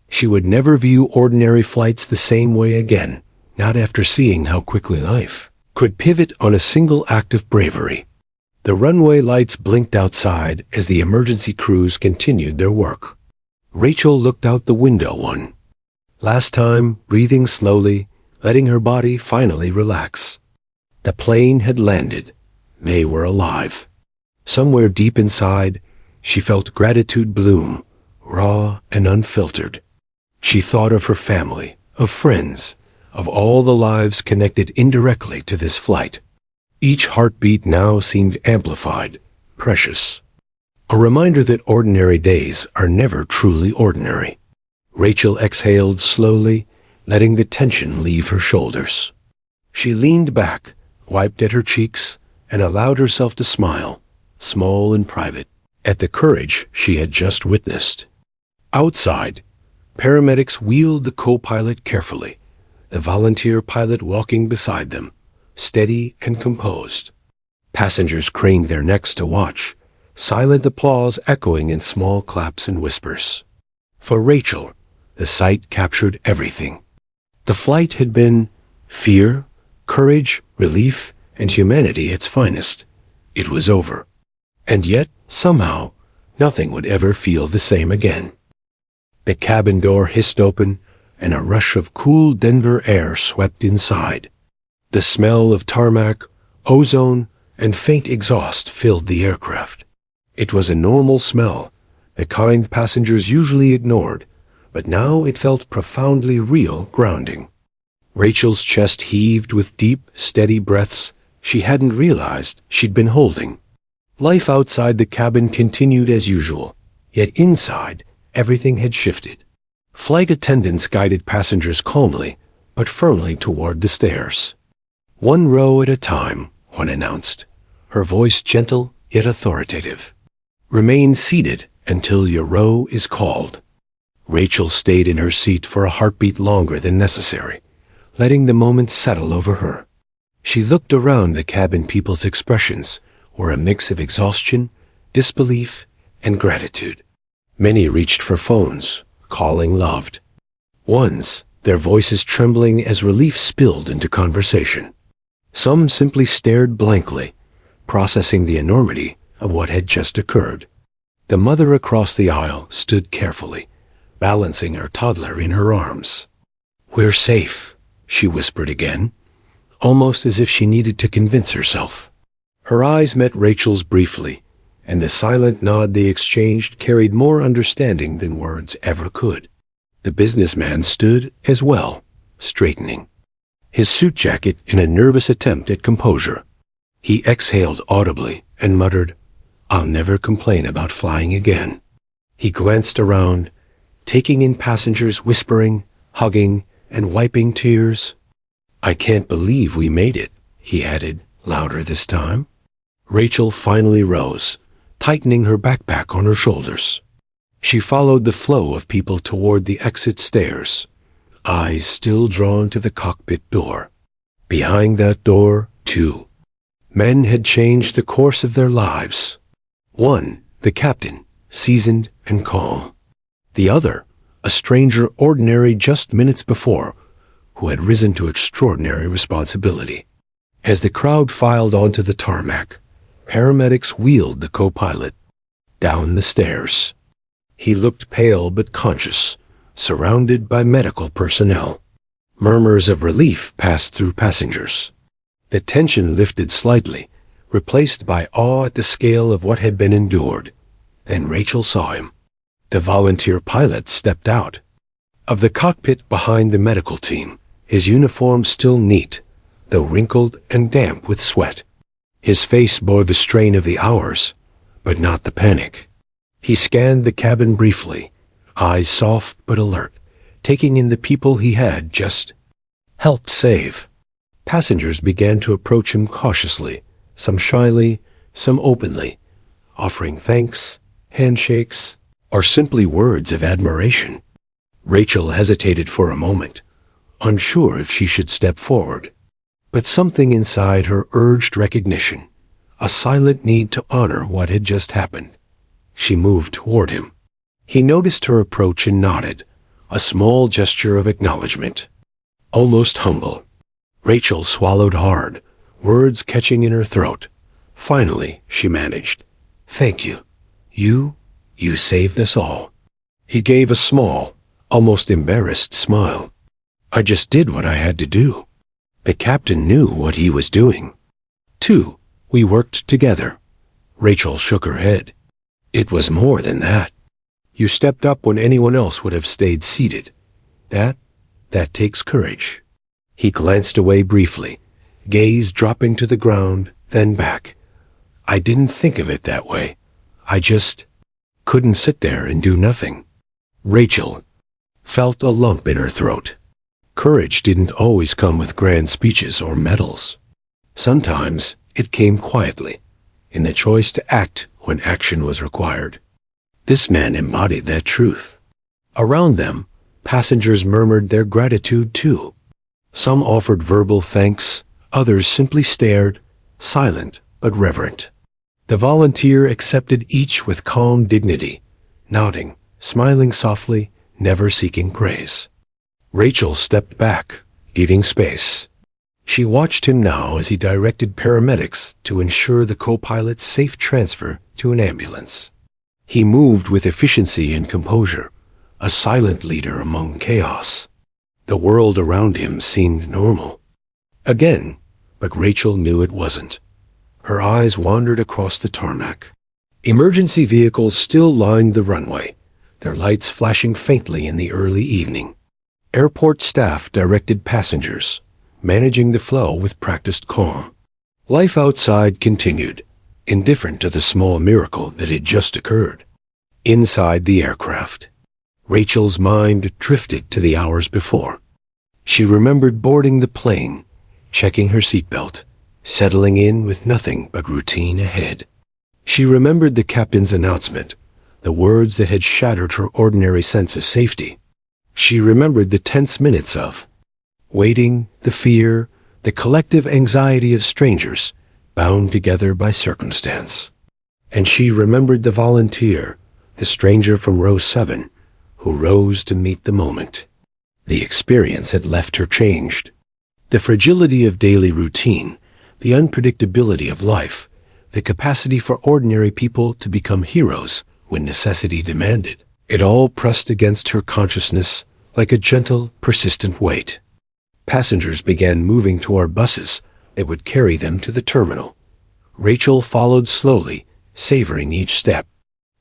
She would never view ordinary flights the same way again, not after seeing how quickly life could pivot on a single act of bravery. The runway lights blinked outside as the emergency crews continued their work. Rachel looked out the window last time, breathing slowly, letting her body finally relax. The plane had landed. They were alive. Somewhere deep inside, she felt gratitude bloom, raw and unfiltered. She thought of her family, of friends, of all the lives connected indirectly to this flight. Each heartbeat now seemed amplified, precious. A reminder that ordinary days are never truly ordinary. Rachel exhaled slowly, letting the tension leave her shoulders. She leaned back, wiped at her cheeks, and allowed herself to smile, small and private, at the courage she had just witnessed. Outside, paramedics wheeled the co-pilot carefully, the volunteer pilot walking beside them, steady and composed. Passengers craned their necks to watch, silent applause echoing in small claps and whispers. For Rachel, the sight captured everything. The flight had been fear, courage, relief, and humanity at its finest. It was over. And yet, somehow, nothing would ever feel the same again. The cabin door hissed open, and a rush of cool Denver air swept inside. The smell of tarmac, ozone, and faint exhaust filled the aircraft. It was a normal smell, the kind passengers usually ignored, but now it felt profoundly real, grounding. Rachel's chest heaved with deep, steady breaths she hadn't realized she'd been holding. Life outside the cabin continued as usual, yet inside, everything had shifted. Flight attendants guided passengers calmly, but firmly toward the stairs. "One row at a time," one announced, her voice gentle yet authoritative. "Remain seated until your row is called." Rachel stayed in her seat for a heartbeat longer than necessary, letting the moment settle over her. She looked around. The cabin people's expressions were a mix of exhaustion, disbelief, and gratitude. Many reached for phones, calling loved ones, their voices trembling as relief spilled into conversation. Some simply stared blankly, processing the enormity of what had just occurred. The mother across the aisle stood carefully, balancing her toddler in her arms. "We're safe," she whispered again, almost as if she needed to convince herself. Her eyes met Rachel's briefly, and the silent nod they exchanged carried more understanding than words ever could. The businessman stood as well, straightening, his suit jacket in a nervous attempt at composure. He exhaled audibly and muttered, "I'll never complain about flying again." He glanced around, taking in passengers whispering, hugging, and wiping tears. "I can't believe we made it," he added, louder this time. Rachel finally rose, tightening her backpack on her shoulders. She followed the flow of people toward the exit stairs, eyes still drawn to the cockpit door. Behind that door, two men had changed the course of their lives. One, the captain, seasoned and calm. The other, a stranger ordinary just minutes before, who had risen to extraordinary responsibility. As the crowd filed onto the tarmac, paramedics wheeled the co-pilot down the stairs. He looked pale but conscious, surrounded by medical personnel. Murmurs of relief passed through passengers. The tension lifted slightly, replaced by awe at the scale of what had been endured. Then Rachel saw him. The volunteer pilot stepped out of the cockpit behind the medical team, his uniform still neat, though wrinkled and damp with sweat. His face bore the strain of the hours, but not the panic. He scanned the cabin briefly, eyes soft but alert, taking in the people he had just helped save. Passengers began to approach him cautiously, some shyly, some openly, offering thanks, handshakes, or simply words of admiration. Rachel hesitated for a moment, unsure if she should step forward. But something inside her urged recognition, a silent need to honor what had just happened. She moved toward him. He noticed her approach and nodded, a small gesture of acknowledgement, almost humble. Rachel swallowed hard, words catching in her throat. Finally, she managed, "Thank you. You saved us all." He gave a small, almost embarrassed smile. "I just did what I had to do." The captain knew what he was doing. 2. We worked together. Rachel shook her head. It was more than that. You stepped up when anyone else would have stayed seated. That takes courage. He glanced away briefly, gaze dropping to the ground, then back. I didn't think of it that way. I just couldn't sit there and do nothing. Rachel felt a lump in her throat. Courage didn't always come with grand speeches or medals. Sometimes it came quietly, in the choice to act when action was required. This man embodied that truth. Around them, passengers murmured their gratitude too. Some offered verbal thanks, others simply stared, silent but reverent. The volunteer accepted each with calm dignity, nodding, smiling softly, never seeking praise. Rachel stepped back, giving space. She watched him now as he directed paramedics to ensure the co-pilot's safe transfer to an ambulance. He moved with efficiency and composure, a silent leader among chaos. The world around him seemed normal. Again, but Rachel knew it wasn't. Her eyes wandered across the tarmac. Emergency vehicles still lined the runway, their lights flashing faintly in the early evening. Airport staff directed passengers, managing the flow with practiced calm. Life outside continued, indifferent to the small miracle that had just occurred. Inside the aircraft, Rachel's mind drifted to the hours before. She remembered boarding the plane, checking her seatbelt, settling in with nothing but routine ahead. She remembered the captain's announcement, the words that had shattered her ordinary sense of safety. She remembered the tense minutes of waiting, the fear, the collective anxiety of strangers, bound together by circumstance. And she remembered the volunteer, the stranger from row 7, who rose to meet the moment. The experience had left her changed. The fragility of daily routine, the unpredictability of life, the capacity for ordinary people to become heroes when necessity demanded. It all pressed against her consciousness like a gentle, persistent weight. Passengers began moving toward buses that would carry them to the terminal. Rachel followed slowly, savoring each step.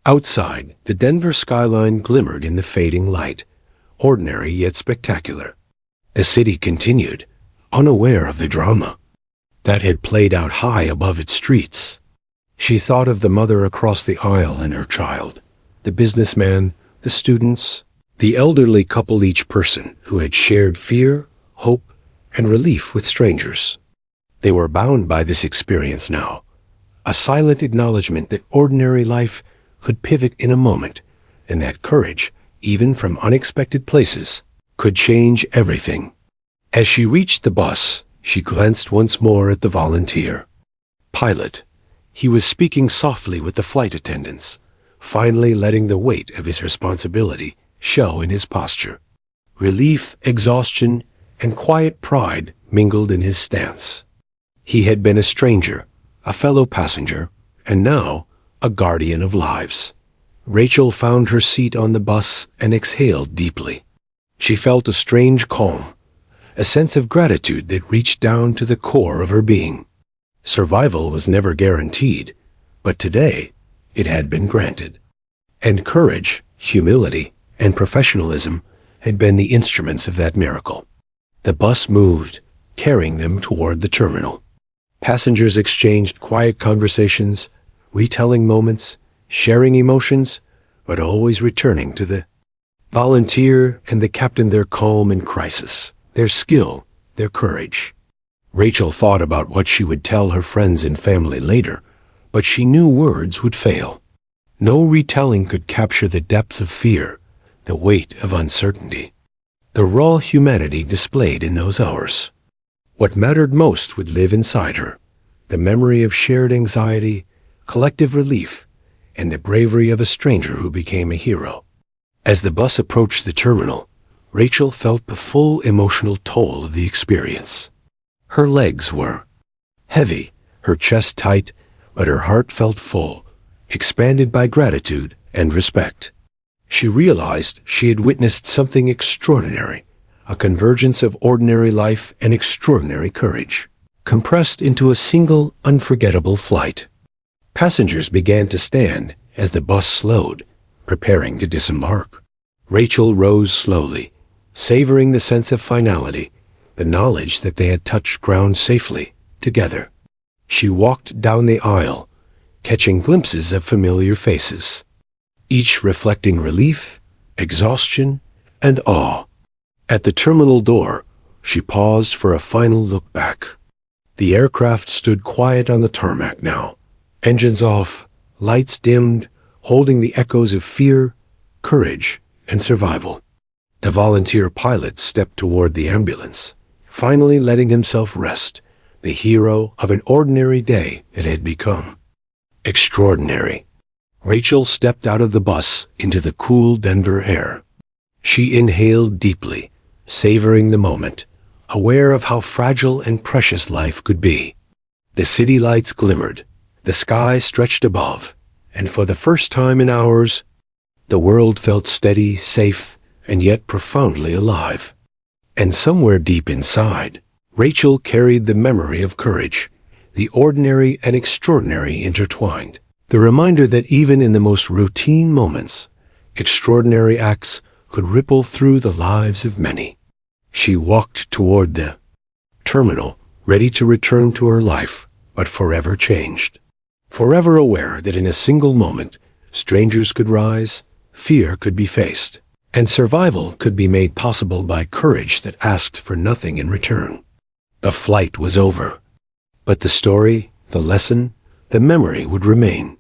Outside, the Denver skyline glimmered in the fading light, ordinary yet spectacular. The city continued, unaware of the drama that had played out high above its streets. She thought of the mother across the aisle and her child, the businessman, the students, the elderly couple, each person who had shared fear, hope, and relief with strangers. They were bound by this experience now, a silent acknowledgement that ordinary life could pivot in a moment, and that courage, even from unexpected places, could change everything. As she reached the bus, she glanced once more at the volunteer. Pilot. He was speaking softly with the flight attendants, finally letting the weight of his responsibility show in his posture. Relief, exhaustion, and quiet pride mingled in his stance. He had been a stranger, a fellow passenger, and now a guardian of lives. Rachel found her seat on the bus and exhaled deeply. She felt a strange calm, a sense of gratitude that reached down to the core of her being. Survival was never guaranteed, but today it had been granted. And courage, humility, and professionalism had been the instruments of that miracle. The bus moved, carrying them toward the terminal. Passengers exchanged quiet conversations, retelling moments, sharing emotions, but always returning to the volunteer and the captain, their calm in crisis, their skill, their courage. Rachel thought about what she would tell her friends and family later, but she knew words would fail. No retelling could capture the depth of fear, the weight of uncertainty, the raw humanity displayed in those hours. What mattered most would live inside her, the memory of shared anxiety, collective relief, and the bravery of a stranger who became a hero. As the bus approached the terminal, Rachel felt the full emotional toll of the experience. Her legs were heavy, her chest tight, but her heart felt full, expanded by gratitude and respect. She realized she had witnessed something extraordinary, a convergence of ordinary life and extraordinary courage, compressed into a single, unforgettable flight. Passengers began to stand as the bus slowed, preparing to disembark. Rachel rose slowly, savoring the sense of finality, the knowledge that they had touched ground safely, together. She walked down the aisle, catching glimpses of familiar faces, each reflecting relief, exhaustion, and awe. At the terminal door, she paused for a final look back. The aircraft stood quiet on the tarmac now, engines off, lights dimmed, holding the echoes of fear, courage, and survival. The volunteer pilot stepped toward the ambulance, finally letting himself rest, the hero of an ordinary day it had become. Extraordinary. Rachel stepped out of the bus into the cool Denver air. She inhaled deeply, savoring the moment, aware of how fragile and precious life could be. The city lights glimmered, the sky stretched above, and for the first time in hours, the world felt steady, safe, and yet profoundly alive. And somewhere deep inside, Rachel carried the memory of courage, the ordinary and extraordinary intertwined. The reminder that even in the most routine moments, extraordinary acts could ripple through the lives of many. She walked toward the terminal, ready to return to her life, but forever changed. Forever aware that in a single moment, strangers could rise, fear could be faced, and survival could be made possible by courage that asked for nothing in return. The flight was over, but the story, the lesson, the memory would remain.